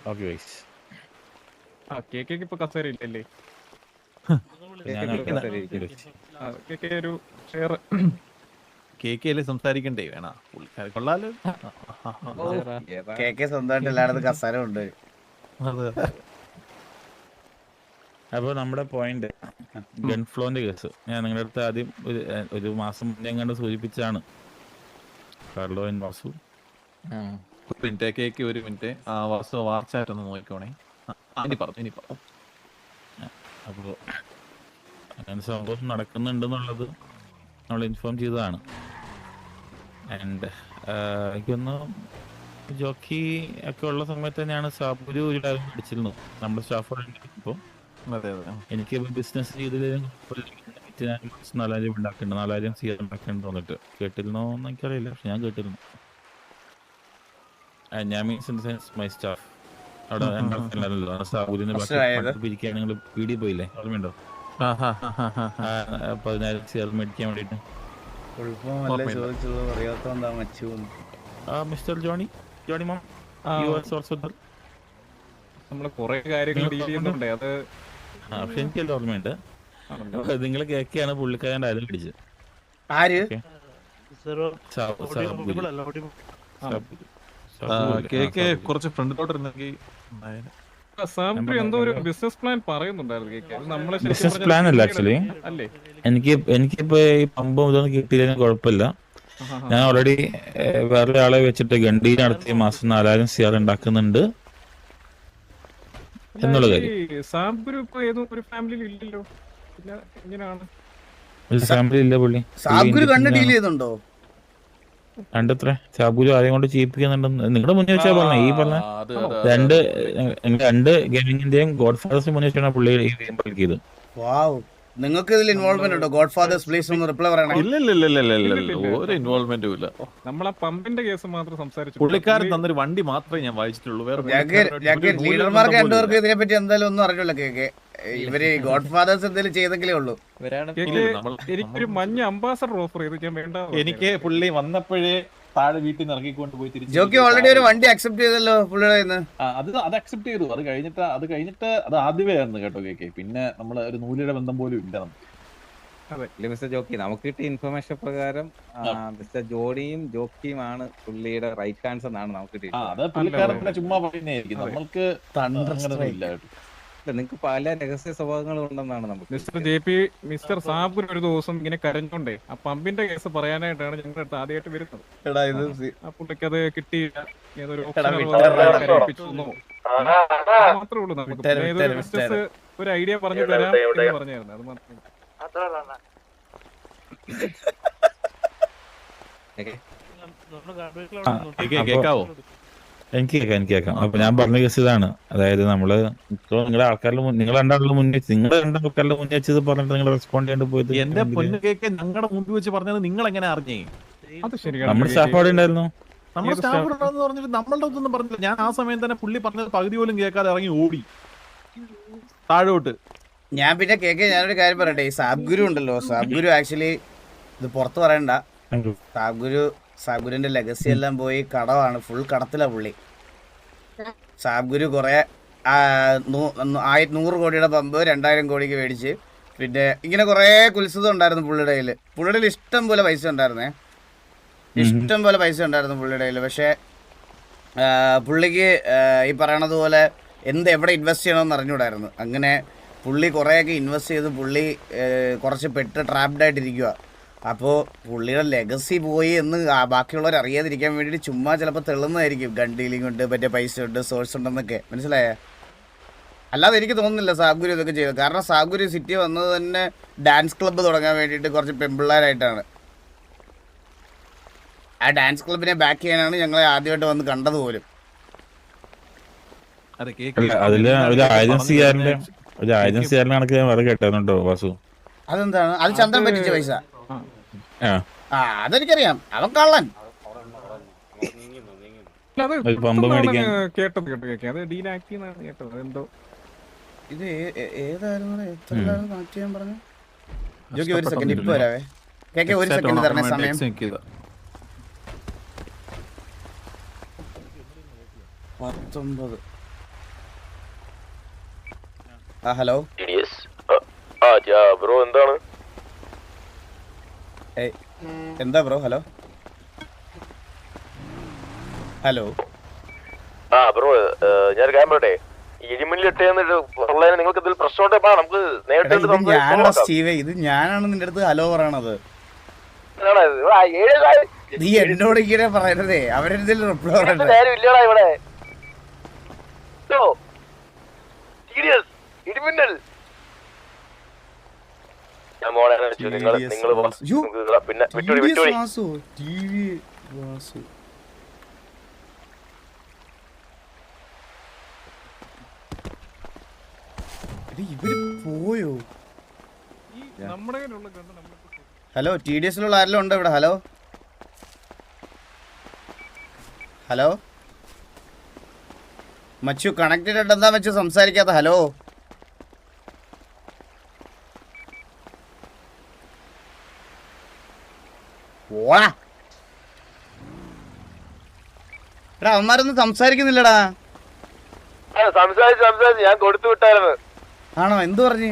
Okay guys. Cake ഇപ്പൊ കസേര ഇല്ലല്ലേ? ഒരു ഷെയർ കേക്കല്ലേ സംസാരിക്കണ്ടേ? വേണ പുള്ളിക്കാരെ കൊള്ളാലോ. കേക്ക് സ്വന്തമായിട്ട് എല്ലായിടത്തും കസേര ഉണ്ട്. അപ്പോൾ നമ്മുടെ പോയിന്റ് ഗൺ ഫ്ലോന്റെ കേസ് ഞാൻ നിങ്ങളുടെ അടുത്ത് ആദ്യം ഒരു മാസം മുന്നേ കണ്ട് സൂചിപ്പിച്ചാണ്. Carlo and Vasu. ഒരു മിനിറ്റ് കേക്ക്, ഒരു മിനിറ്റ്. വാസു വാർച്ചായിട്ടൊന്ന് നോക്കിക്കോണേ. ഇനി പറഞ്ഞു. അപ്പോൾ അങ്ങനെ സംഭവം നടക്കുന്നുണ്ടെന്നുള്ളത് നമ്മൾ ഇൻഫോം ചെയ്തതാണ്. ആൻഡ് എനിക്കൊന്ന് ജോക്കി ഒക്കെ ഉള്ള സമയത്ത് തന്നെയാണ് സാബുരു ഒരു ഡയലോഗ് അടിച്ചിരുന്നു നമ്മുടെ സ്റ്റാഫ്. ഇപ്പോൾ എനിക്ക് ബിസിനസ് ചെയ്തതിലും 4000 ഉണ്ടാക്കുന്നുണ്ട്, 4000 CR ഉണ്ടാക്കുന്നുണ്ട് തോന്നിട്ട്. കേട്ടിരുന്നോ എന്ന് എനിക്കറിയില്ല, പക്ഷെ ഞാൻ കേട്ടിരുന്നു. ഞാൻ means in the sense my staff അവിടെ സാബുരിനെ പിരിക്കാൻ നിങ്ങൾ പീടി പോയില്ലേ, ഓർമ്മയുണ്ടോ? 10,000 CR മേടിക്കാൻ വേണ്ടിട്ട് മിസ്റ്റർ ജോണി മാം നമ്മള് കൊറേ കാര്യങ്ങൾ ഡീൽ ചെയ്യുന്നുണ്ട്. അത് പക്ഷെ എനിക്കെല്ലാം ഓർമ്മയുണ്ട്. നിങ്ങൾ കേക്കാണ് പുള്ളിക്കാരൻ ഡയലോഗ് അടിച്ചത്. കേക്ക് കുറച്ച് ഫ്രണ്ടിലോട്ട് സാബുരു എന്തോ ഒരു ബിസിനസ് പ്ലാൻ പറയുന്നുണ്ടായിരുന്നു കേക്ക്. നമ്മളെ ബിസിനസ് പ്ലാൻ അല്ല ആക്ച്വലി. എനിക്കിപ്പോ ഈ പമ്പ് ഇതൊന്നും കിട്ടിയില്ലെങ്കിൽ കുഴപ്പമില്ല. ഞാൻ ഓൾറെഡി വേറൊരാളെ വെച്ചിട്ട് ഗണ്ടി നടത്തിയ മാസം 4000 CR ഉണ്ടാക്കുന്നുണ്ട് എന്നുള്ള കാര്യം. സാബുരു ഇപ്പൊ ഏതോ ഒരു ഫാമിലിയിൽ ഇല്ലല്ലോ. ഒരു ഫാമിലി ഇല്ല പുള്ളി. രണ്ടത്ര സാബുരു ആരെയും കൊണ്ട് ചെയ്യിപ്പിക്കുന്നുണ്ടെന്ന് നിങ്ങളുടെ മുന്നേ വെച്ചാൽ പറഞ്ഞ ഈ പറഞ്ഞ രണ്ട് ഗെയിമിങ്ങിന്റെയും ഗോഡ് ഫാദേഴ്സിന് മുന്നേ വെച്ചാണ് പുള്ളി ഈ ഗെയിം കളിക്കിയത്. നിങ്ങൾക്ക് ഇതിൽ ഇൻവോൾവ്മെന്റ് ഉണ്ടോ? ഗോഡ് ഫാദേഴ്സ് പ്ലീസ് ഒന്ന് റിപ്ലൈ പറയണം. ഇല്ല, ഒരു ഇൻവോൾവ്മെന്റും ഇല്ല. നമ്മളെ പമ്പിന്റെ കേസ് മാത്രം സംസാരിച്ചു. പുള്ളിക്കാരൻ തന്നൊരു വണ്ടി മാത്രമേ ഞാൻ വായിച്ചിട്ടുള്ളൂ. ലീഡർമാർക്ക് രണ്ടുപേർക്ക് ഇതിനെ പറ്റി എന്തായാലും ഒന്നും അറിഞ്ഞില്ല. കേക്ക് ഇവര് ഗോഡ് ഫാദേഴ്സ് എന്തെങ്കിലും ചെയ്തെങ്കിലേ ഉള്ളൂ. എനിക്കൊരു മഞ്ഞ അംബാസഡർ ഓഫർ ചെയ്ത് ഞാൻ വേണ്ട. എനിക്ക് പുള്ളി വന്നപ്പോഴേ താഴെ വീട്ടിൽ നിന്ന് ഇറങ്ങിക്കൊണ്ട് പോയി തിരിച്ചു. ജോക്കി ഓൾറെഡി ഒരു വണ്ടി അക്സെപ്റ്റ് ചെയ്തല്ലോ പുള്ളിയുടെ. അത് അക്സെപ്റ്റ് ചെയ്തു. അത് കഴിഞ്ഞിട്ട് അത് ആദ്യമേ ആയിരുന്നു കേട്ടോ കേക്ക്. പിന്നെ നമ്മള് ഒരു നൂലിയുടെ ബന്ധം പോലും ഇല്ല നമുക്ക്. മിസ്റ്റർ ജോക്കി, നമുക്ക് കിട്ടിയ ഇൻഫർമേഷൻ പ്രകാരം മിസ്റ്റർ ജോഡിയും ജോക്കിയുമാണ് പുള്ളിയുടെ റൈറ്റ് ഹാൻഡ്സ് എന്നാണ് നമുക്ക് കിട്ടിയത്. അത് പുള്ളിക്കാരൻ ചുമ്മാ പറയുന്നതായിരിക്കും. നമ്മൾക്ക് ഇല്ല കേട്ടോ. നിങ്ങൾക്ക് പല രഹസ്യ സ്വഭാവങ്ങളും ഉണ്ടെന്നാണ് നമുക്ക്. മിസ്റ്റർ സാബുർ ഒരു ദിവസം ഇങ്ങനെ കരഞ്ഞോണ്ടേ ആ പമ്പിന്റെ കേസ് പറയാനായിട്ടാണ് ഞങ്ങളുടെ അടുത്ത് ആദ്യമായിട്ട് വരുന്നത്. ആ പുള്ളിക്ക് അത് കിട്ടിയില്ല, ഏതൊരു മാത്രമേ ഉള്ളൂ. നമുക്ക് ഏതൊരു ബിസിനസ് ഒരു ഐഡിയ പറഞ്ഞു തരാം എന്ന് പറഞ്ഞായിരുന്നു. അത് മാത്രമേ കേക്കാവോ? എനിക്ക് കേൾക്കാം. അപ്പൊ ഞാൻ പറഞ്ഞ കേസ് ഇതാണ്. അതായത് നമ്മള് നിങ്ങളുടെ ആൾക്കാരുടെ നിങ്ങൾ രണ്ടാളുടെ മുന്നേ വെച്ചത് പറഞ്ഞിട്ട് നിങ്ങൾ റെസ്പോണ്ട് ചെയ്യാണ്ട് പോയത്. എന്റെ പൊന്നു കേക്ക് ഞങ്ങളുടെ മുമ്പിൽ വെച്ച് പറഞ്ഞത് നിങ്ങൾ എങ്ങനെ അറിഞ്ഞേ? നമ്മുടെ സ്റ്റാഫ് അവിടെ ഉണ്ടായിരുന്നു. നമ്മുടെ സ്റ്റാഫ് ഉണ്ടെന്ന് പറഞ്ഞിട്ട് നമ്മളുടെ ഒന്നും പറഞ്ഞില്ല. ഞാൻ ആ സമയം തന്നെ പുള്ളി പറഞ്ഞത് പകുതി പോലും കേൾക്കാതെ ഇറങ്ങി ഓടി താഴോട്ട്. ഞാൻ പിന്നെ കേക്ക് ഞാനൊരു കാര്യം പറയട്ടെ. ഈ സാബ്ഗുരു ഉണ്ടല്ലോ, സാബ്ഗുരു ആക്ച്വലി ഇത് പുറത്ത് പറയണ്ട. സാബ്ഗുരുവിന്റെ ലെഗസി എല്ലാം പോയി കടമാണ്, ഫുൾ കടത്തിലാ പുള്ളി. സാബ്ഗുരു കുറെ 100 കോടിയുടെ പമ്പ് 2000 കോടിക്ക് മേടിച്ച്, പിന്നെ ഇങ്ങനെ കുറെ കുൽസിതം ഉണ്ടായിരുന്നു പുള്ളിയുടെ കയ്യിൽ. പുള്ളിയുടെ ഇഷ്ടം പോലെ പൈസ ഉണ്ടായിരുന്നു പുള്ളിയുടെ കയ്യിൽ. പക്ഷേ പുള്ളിക്ക് ഈ പറയണത് പോലെ എവിടെ ഇൻവെസ്റ്റ് ചെയ്യണമെന്ന് അറിഞ്ഞുകൂടായിരുന്നു. അങ്ങനെ പുള്ളി കുറേയൊക്കെ ഇൻവെസ്റ്റ് ചെയ്ത് പുള്ളി കുറച്ച് പെട്ട് ട്രാപ്ഡായിട്ടിരിക്കുക. അപ്പോൾ പുള്ളിയുടെ ലെഗസി പോയി എന്ന് ബാക്കിയുള്ളവർ അറിയാതിരിക്കാൻ വേണ്ടിയിട്ട് ചുമ്മാ ചിലപ്പോൾ തെള്ളുന്നതായിരിക്കും. ഗൺ ഡീലിംഗ് ഉണ്ട്, മറ്റേ പൈസ ഉണ്ട്, സോഴ്സ് ഉണ്ടെന്നൊക്കെ. മനസ്സിലായേ? അല്ലാതെ എനിക്ക് തോന്നുന്നില്ല സാബ്ഗുരു ഇതൊക്കെ ചെയ്തത്. കാരണം സാബ്ഗുരു സിറ്റി വന്നത് തന്നെ ഡാൻസ് ക്ലബ്ബ് തുടങ്ങാൻ വേണ്ടിയിട്ട് കുറച്ച് പെമ്പിള്ളേരായിട്ടാണ്. ആ ഡാൻസ് ക്ലബിനെ ബാക്ക് ചെയ്യാനാണ് ഞങ്ങളെ ആദ്യമായിട്ട് വന്ന് കണ്ടത് പോലും. അതില് ഒരു 1000 CR കണക്ക് ഞാൻ വേറെ കേട്ടോ വാസു. അതെന്താണ്? അത് ചന്ദ്രൻ പറ്റിച്ച പൈസ. അതെനിക്കറിയാം. അവൻ കള്ളൻ. ഇത് ഏതായിരുന്നു? എത്ര മാറ്റി ഞാൻ പറഞ്ഞു. ജോക്കി ഒരു സെക്കൻഡ് ഇപ്പൊ വരാവേ. കേക്കെ ഒരു സെക്കൻഡ് തരണേ സമയം. 19 ഹലോ ബ്രോ എന്താണ്? എന്താ ബ്രോ? ഹലോ ഹലോ ബ്രോ ഞാൻ കാര്യം പറയട്ടെ, ഇടിമില്ലിട്ട് നിങ്ങൾക്ക് ഇതിൽ പ്രശ്നമുണ്ടോ? നമുക്ക് ഞാനാണ് സ്റ്റീവേ, ഇത് ഞാനാണ് നിന്റെ അടുത്ത് ഹലോ പറയണത്. നീ എന്നോട് ഇങ്ങനെ പറയുന്നതേ, അവരെന്തെങ്കിലും റിപ്ലൈ പറയണ്ടേ? ഇല്ലടാ ഇവിടെ ഇടിമിന്നൽ. പിന്നെ ഇവര് പോയോ? നമ്മുടെ കയ്യിലുള്ള ഗണ്ണ് നമ്മളിപ്പോ ഹലോ, TDS ആരെല്ലാം ഉണ്ടോ ഇവിടെ? ഹലോ ഹലോ മച്ചു കണക്റ്റഡ് എന്താ മച്ചു സംസാരിക്കാത്ത? ഹലോ ഓടാ എടാ, അവന്മാരൊന്നും സംസാരിക്കുന്നില്ലടാ. സംസാരിച്ച് ഞാൻ കൊടുത്തു വിട്ടായിരുന്നു. ആണോ? എന്ത് പറഞ്ഞ്?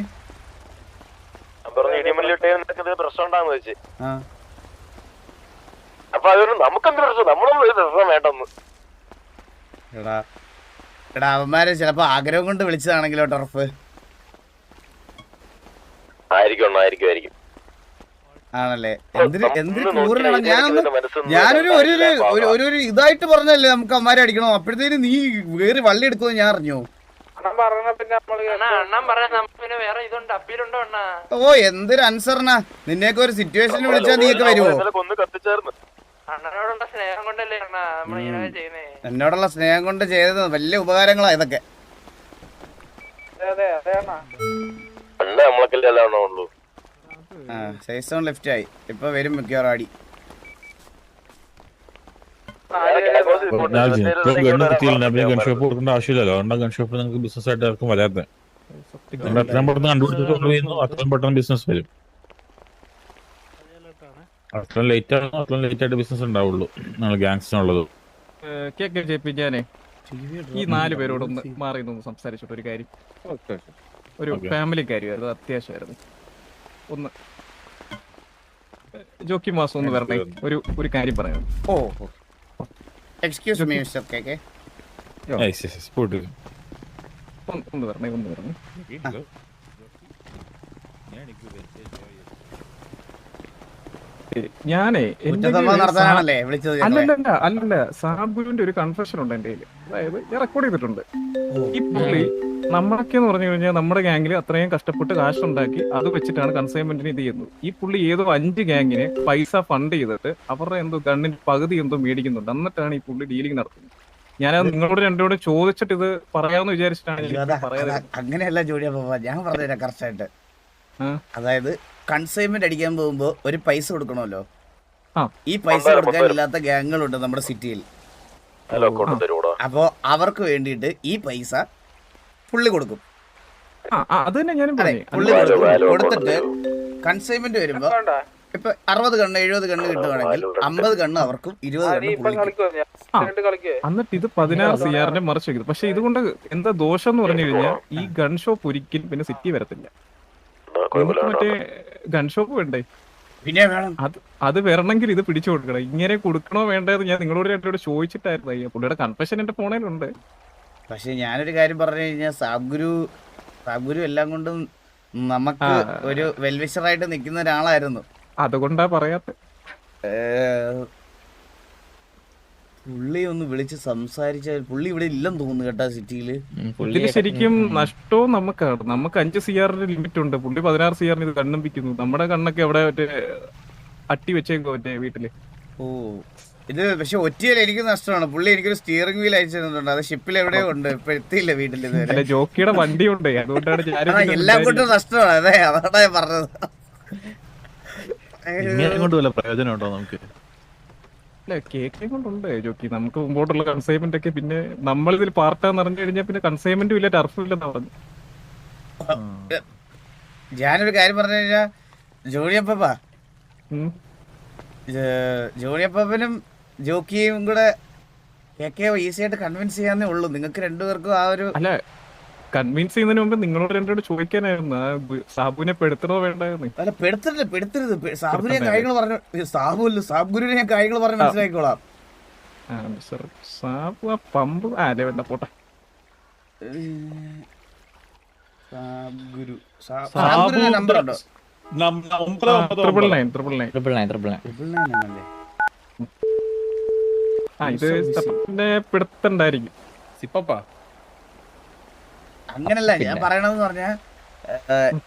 ഇടിമില്ലിട്ട് പ്രശ്നം ഉണ്ടാന്ന് വെച്ച്. അപ്പൊ അതൊരു നമുക്കെന്ത് പ്രശ്നം? നമ്മളൊന്നും ഒരു പ്രശ്നം വേണ്ടെന്ന്. എടാ എടാ, അവന്മാര് ചിലപ്പോ ആഗ്രഹം കൊണ്ട് വിളിച്ചതാണെങ്കിലോ ടർഫ്. ആയിരിക്കും ആണല്ലേ? എന്തിന് കൂറിനാണ്? ഞാനൊരു ഒരു ഇതായിട്ട് പറഞ്ഞല്ലേ നമുക്ക് അവന്മാരെ അടിക്കണോ? അപ്പോഴത്തേന് നീ വേറെ വള്ളി എടുക്കുമെന്ന് ഞാൻ അറിഞ്ഞു. ഓ, എന്തൊരു അൻസറിനാ. നിന്നെയൊക്കെ ഒരു സിറ്റുവേഷനിൽ വിളിച്ചാൽ നീയൊക്കെ വരുമോ? എന്നോടുള്ള സ്നേഹം കൊണ്ട് ചെയ്തത് വലിയ ഉപകാരങ്ങളാ ഇതൊക്കെ. സൈസോൺ ലെഫ്റ്റ് ആയി, ഇപ്പൊ വരും മിക്കവാറും അടി. ഗൺഷോപ്പ് കൊടുക്കേണ്ട ആവശ്യമില്ലല്ലോ. അതുകൊണ്ട് ഗൺഷോപ്പ് നിങ്ങൾക്ക് ബിസിനസ് ആയിട്ട് ആർക്കും വരാത്ത. നിങ്ങൾ എത്രയും പെട്ടെന്ന് കണ്ടുപിടിച്ചിട്ട് അത്രയും പെട്ടെന്ന് ബിസിനസ് വരും. അത്രയും ലേറ്റ് ആണോ അത്രയും ലേറ്റ് ആയിട്ട് ബിസിനസ് ഉണ്ടാവുള്ളൂ നിങ്ങൾ ഗാങ്സിനുള്ളത്. ഞാനേ ഈ 4 പേരോടൊന്ന് മാറി നിന്ന് സംസാരിച്ചിട്ട് ഒരു കാര്യം, ഒരു ഫാമിലി കാര്യമായിരുന്നു, അത്യാവശ്യമായിരുന്നു. ഒന്ന് ജോക്കി മാസം ഒന്ന് വരണേ, ഒരു കാര്യം പറയാം. ഓ, എക്സ്ക്യൂസ് മീ മിസ്റ്റർ കെകെ. ഒന്ന് വരണേ. ഞാനേ അല്ലല്ല സാബുവിന്റെ ഒരു കൺഫെഷൻ ഉണ്ട് എന്റെ കയ്യില്. അതായത് ഞാൻ റെക്കോർഡ് ചെയ്തിട്ടുണ്ട്. ഈ പുള്ളി നമ്മളൊക്കെന്ന് പറഞ്ഞു കഴിഞ്ഞാൽ നമ്മുടെ ഗാംഗിൽ അത്രയും കഷ്ടപ്പെട്ട് കാശുണ്ടാക്കി അത് വെച്ചിട്ടാണ് കൺസൈൻമെന്റിന് ഇത് ചെയ്യുന്നത്. ഈ പുള്ളി ഏതോ 5 ഗാങ്ങിന് പൈസ ഫണ്ട് ചെയ്തിട്ട് അവരുടെ എന്തോ ഗണ്ണിന് പകുതി എന്തോ മേടിക്കുന്നുണ്ട്. എന്നിട്ടാണ് ഈ പുള്ളി ഡീലിംഗ് നടത്തുന്നത്. ഞാനത് നിങ്ങളോട് രണ്ടോട് ചോദിച്ചിട്ട് ഇത് പറയാമെന്ന് വിചാരിച്ചിട്ടാണ്. അങ്ങനെയല്ല ജോഡിയാ, ഞാൻ പറഞ്ഞുതരാം കറക്റ്റായിട്ട്. അതായത് കൺസൈൻമെന്റ് അടിക്കാൻ പോകുമ്പോ ഒരു പൈസ കൊടുക്കണമല്ലോ. ഈ പൈസ കൊടുക്കാൻ ഇല്ലാത്ത ഗാങ്ങുകളുണ്ട് നമ്മുടെ സിറ്റിയിൽ. അപ്പോ അവർക്ക് വേണ്ടിയിട്ട് ഈ പൈസ പുള്ളി കൊടുക്കും. പുള്ളി കൊടുത്തിട്ട് കൺസൈൻമെന്റ് വരുമ്പോ ഇപ്പൊ 60 ഗണ്ണ് 70 ഗണ്ണ് കിട്ടുവാണെങ്കിൽ 50 ഗണ്ണ് അവർക്കും 20 ഗണ്ണ്. എന്നിട്ട് ഇത് 16 CR മറിച്ച് വെക്കുന്നത്. പക്ഷെ ഇതുകൊണ്ട് എന്താ ദോഷം എന്ന് പറഞ്ഞു കഴിഞ്ഞാൽ ഈ ഗൺ ഷോപ്പ് ഒരിക്കലും പിന്നെ സിറ്റി വരത്തില്ല. മറ്റേ ഗൺ ഷോപ്പ് വേണ്ടേ? പിന്നെ വേണം. അത് വരണമെങ്കിൽ ഇത് പിടിച്ചു കൊടുക്കണം. ഇങ്ങനെ കൊടുക്കണോ വേണ്ടത് ഞാൻ നിങ്ങളോട് രണ്ടോട് ചോദിച്ചിട്ടായിരുന്നു. പുള്ളിയുടെ കൺഫെഷൻ എന്റെ ഫോണിലുണ്ട്. പക്ഷെ ഞാനൊരു കാര്യം പറഞ്ഞു കഴിഞ്ഞാൽ സാബ്ഗുരു എല്ലാം കൊണ്ടും നമുക്ക് ഒരു വെൽവിഷറായിട്ട് നിൽക്കുന്ന ഒരാളായിരുന്നു. അതുകൊണ്ടാ പറയാത്ത. പുള്ളി ഒന്ന് വിളിച്ച് സംസാരിച്ചാൽ പുള്ളി ഇവിടെ ഇല്ലെന്ന് തോന്നുന്നു കേട്ടാ സിറ്റിയില്. പുള്ളിക്ക് ശരിക്കും നഷ്ടവും നമുക്കാണ്. നമുക്ക് 5 CR ലിമിറ്റ് ഉണ്ട്. പുള്ളി 16 CR ഇത് കണ്ണുമ്പിക്കുന്നു. നമ്മുടെ കണ്ണൊക്കെ അവിടെ മറ്റേ അട്ടി വെച്ചേക്കോ മറ്റേ വീട്ടില്. ഓ, ഇത് പക്ഷെ ഒറ്റയിൽ എനിക്ക് നഷ്ടമാണ്. പുള്ളി എനിക്കൊരു സ്റ്റിയറിംഗ് വീൽ അയച്ചു തന്നിട്ടുണ്ട്. അത് ഷിപ്പിൽ എവിടെയോ ഉണ്ട്, ഇപ്പൊ എത്തിയില്ല വീട്ടിൽ. ഇതുവരെ ജോക്കിയുടെ വണ്ടി ഉണ്ട്, അതുകൊണ്ടാണ് എല്ലാം കൊണ്ടും നഷ്ടമാണ്. അതെ, അതാണ് ഞാൻ പറഞ്ഞത്. കൊണ്ട് വല്ല പ്രയോജനം ഉണ്ടോ നമുക്ക്? കേക്കെ കൊണ്ടുണ്ട് ജോക്കി. നമുക്ക് മുമ്പോട്ടുള്ള കൺസൈൻമെന്റ് ഒക്കെ പിന്നെ നമ്മളിതിൽ പാർട്ടാന്ന് അറിഞ്ഞു കഴിഞ്ഞാൽ പിന്നെ കൺസൈൻമെന്റും ഇല്ല ടർഫും ഇല്ലെന്ന് പറഞ്ഞു. ഞാനൊരു കാര്യം പറഞ്ഞു കഴിഞ്ഞാ ജോണിയപ്പനും ജോക്കിയും കൂടെ കേക്കെ ഈസി ആയിട്ട് കൺവിൻസ് ചെയ്യാന്നേ ഉള്ളൂ. നിങ്ങൾക്ക് രണ്ടുപേർക്കും ആ ഒരു അല്ല കൺവിൻസ് ചെയ്യുന്നതിന് മുമ്പ് നിങ്ങളോട് രണ്ടോട് ചോദിക്കാനായിരുന്നു ആ സാബുവിനെ പെടുത്തണോ വേണ്ടെന്ന്. അല്ല പെടുത്തരുത് സാബുവിനെ കാര്യങ്ങൾ പറഞ്ഞു സാബുഗുരുവിനെ ഞാൻ കാര്യങ്ങൾ പറഞ്ഞ് മനസ്സിലാക്കിക്കോളാം. സർ സാബു ആ പമ്പ് അല്ലേ വേണ്ട പോട്ടെ. സാബുഗുരുവിന്റെ നമ്പർ ഉണ്ടോ? 999. ആ ഇത് സത്യത്തിന്റെ പിടുത്തുണ്ടായിരിക്കും. സിപ്പപ്പാ അങ്ങനല്ല ഞാൻ പറയണതെന്ന് പറഞ്ഞാൽ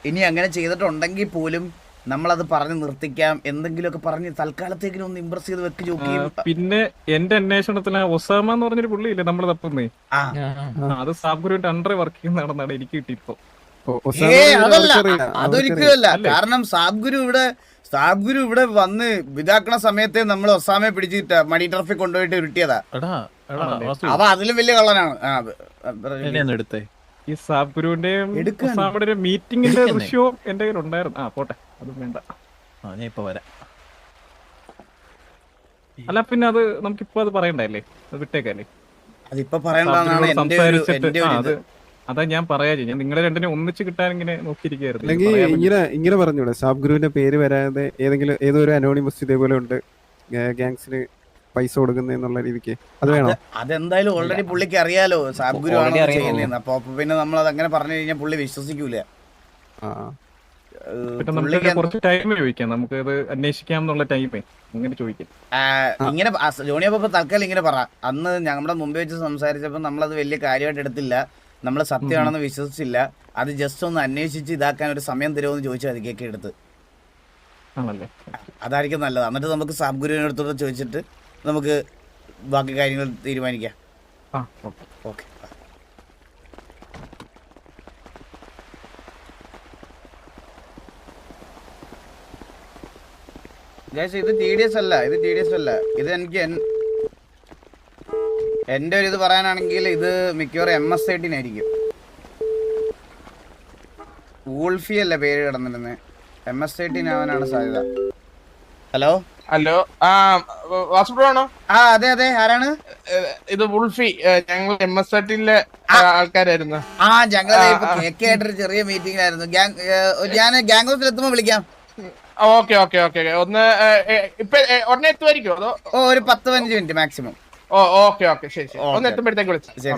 ഇനി അങ്ങനെ ചെയ്തിട്ടുണ്ടെങ്കിൽ പോലും നമ്മളത് പറഞ്ഞ് നിർത്തിക്കാം, എന്തെങ്കിലുമൊക്കെ പറഞ്ഞ് തൽക്കാലത്തേക്കിനും ഒന്ന് ഇംപ്രസ് ചെയ്ത് വെക്ക് ചോദിക്കുകയും. പിന്നെ എന്റെ അന്വേഷണത്തിൽ ആ ഒസാമ എന്ന് പറഞ്ഞൊരു പുള്ളിയില്ലേ നമ്മള് തപ്പുന്നേ, ആ അത് സാബുഗുരുവിന്റെ അണ്ടർ വർക്ക് ചെയ്യുന്നതാണെന്നാണ് എനിക്ക് കിട്ടിയിപ്പോ. അതല്ല, അതൊരിക്കലും അല്ല. കാരണം സാബ്ഗുരു ഇവിടെ വന്ന് ഇതാക്കണ സമയത്തെ നമ്മൾ ഒസാമയെ പിടിച്ചിട്ട് മണി ട്രഫിൽ കൊണ്ടുപോയിട്ട് ഉരുട്ടിയതാ. അവ അതിലും വലിയ കള്ളനാണ്. എടുത്തേ ഈ സാബുഗുരുവിന്റെയും ഒസാമയുടെ മീറ്റിംഗിന്റെ ദൃശ്യവും എന്റെ കയ്യിൽ ഉണ്ടായിരുന്നു. ആ പോട്ടെ, അതും വേണ്ട. ഞാൻ ഇപ്പൊ വരാം. അല്ല പിന്നെ അത് നമുക്കിപ്പോ അത് പറയണ്ടല്ലേ, അത് വിട്ടേക്കല്ലേ. അതിപ്പോ പറയണ്ടെന്നാണ് എന്റെ ഒരു അതാ ഞാൻ പറയാ, ഞാൻ നിങ്ങളെ രണ്ടിനെ ഒന്നിച്ച് കിട്ടാൻ ഇങ്ങനെ നോക്കിയിരിക്കുകയായിരുന്നു. അല്ലെങ്കിൽ ഇങ്ങനെ പറഞ്ഞൂടെ, സാബ്ഗുരുവിന്റെ പേര് വരാതെ ഏതോ ഒരു അനോണിമസ് ഇതേപോലെ ഉണ്ട് ഗാങ്സിന് പൈസ കൊടുക്കുന്ന രീതിക്ക്, അത് വേണോ? അതെന്തായാലും ഓൾറെഡി പുള്ളിക്ക് അറിയാലോ സാബ്ഗുരു ആണ് ചെയ്യുന്നതെന്ന്. അപ്പൊ പിന്നെ നമ്മൾ അത് അങ്ങനെ പറഞ്ഞു കഴിഞ്ഞാൽ പുള്ളി വിശ്വസിക്കൂല. പിന്നെ നമുക്ക് കുറച്ച് ടൈം ചോദിക്കാം, നമുക്ക് അത് അന്വേഷിക്കാം എന്നുള്ള ടൈമേ അങ്ങനെ ചോദിക്കാം. ഇങ്ങനെ ജോണിയപ്പോ തൽക്കാലം ഇങ്ങനെ പറ, അന്ന് ഞങ്ങളുടെ മുമ്പ് വെച്ച് സംസാരിച്ചപ്പോൾ നമ്മളത് വലിയ കാര്യമായിട്ട് എടുത്തില്ല, നമ്മൾ സത്യമാണെന്ന് വിശ്വസിച്ചില്ല, അത് ജസ്റ്റ് ഒന്ന് അന്വേഷിച്ച് ഇതാക്കാൻ ഒരു സമയം തരുമെന്ന് ചോദിച്ചാൽ അത് കേക്ക് എടുത്ത് അതായിരിക്കും നല്ലത്. എന്നിട്ട് നമുക്ക് സാബ്ഗുരുവിനെ അടുത്തോട്ട് ചോദിച്ചിട്ട് നമുക്ക് ബാക്കി കാര്യങ്ങൾ തീരുമാനിക്കാം. ഓക്കെ. ഇത് TDS അല്ല, ഇത് എനിക്ക് എന്റെ ഒരു ഇത് പറയാനാണെങ്കിൽ ഇത് മിക്കവാറും MS-13 ആയിരിക്കും. വൂൾഫി അല്ല പേര് കിടന്നിരുന്നത്, MS-13 ആവാനാണ് സാധ്യത. ഹലോ വാസുപ്രോ? ആ അതെ ആരാണ് ഇത് വുൾഫി, ഞങ്ങൾ MS-13 ആൾക്കാരായിരുന്നു. ആ ഞങ്ങളെ ഇപ്പൊ KK ആയിട്ടൊരു ചെറിയ മീറ്റിംഗിലായിരുന്നു. ഞാൻ ഗാങ് ഹൗസിൽ എത്തുമ്പോ വിളിക്കാം. ഓക്കെ ഒന്ന് ഇപ്പൊ ഉടനെ എത്തുമായിരിക്കും അതോ? ഒരു 10-15 മിനിറ്റ് മാക്സിമം. ഓക്കെ ശരി ഒന്ന് എത്തുമ്പോഴത്തേക്ക് വിളിച്ചു. ശരി.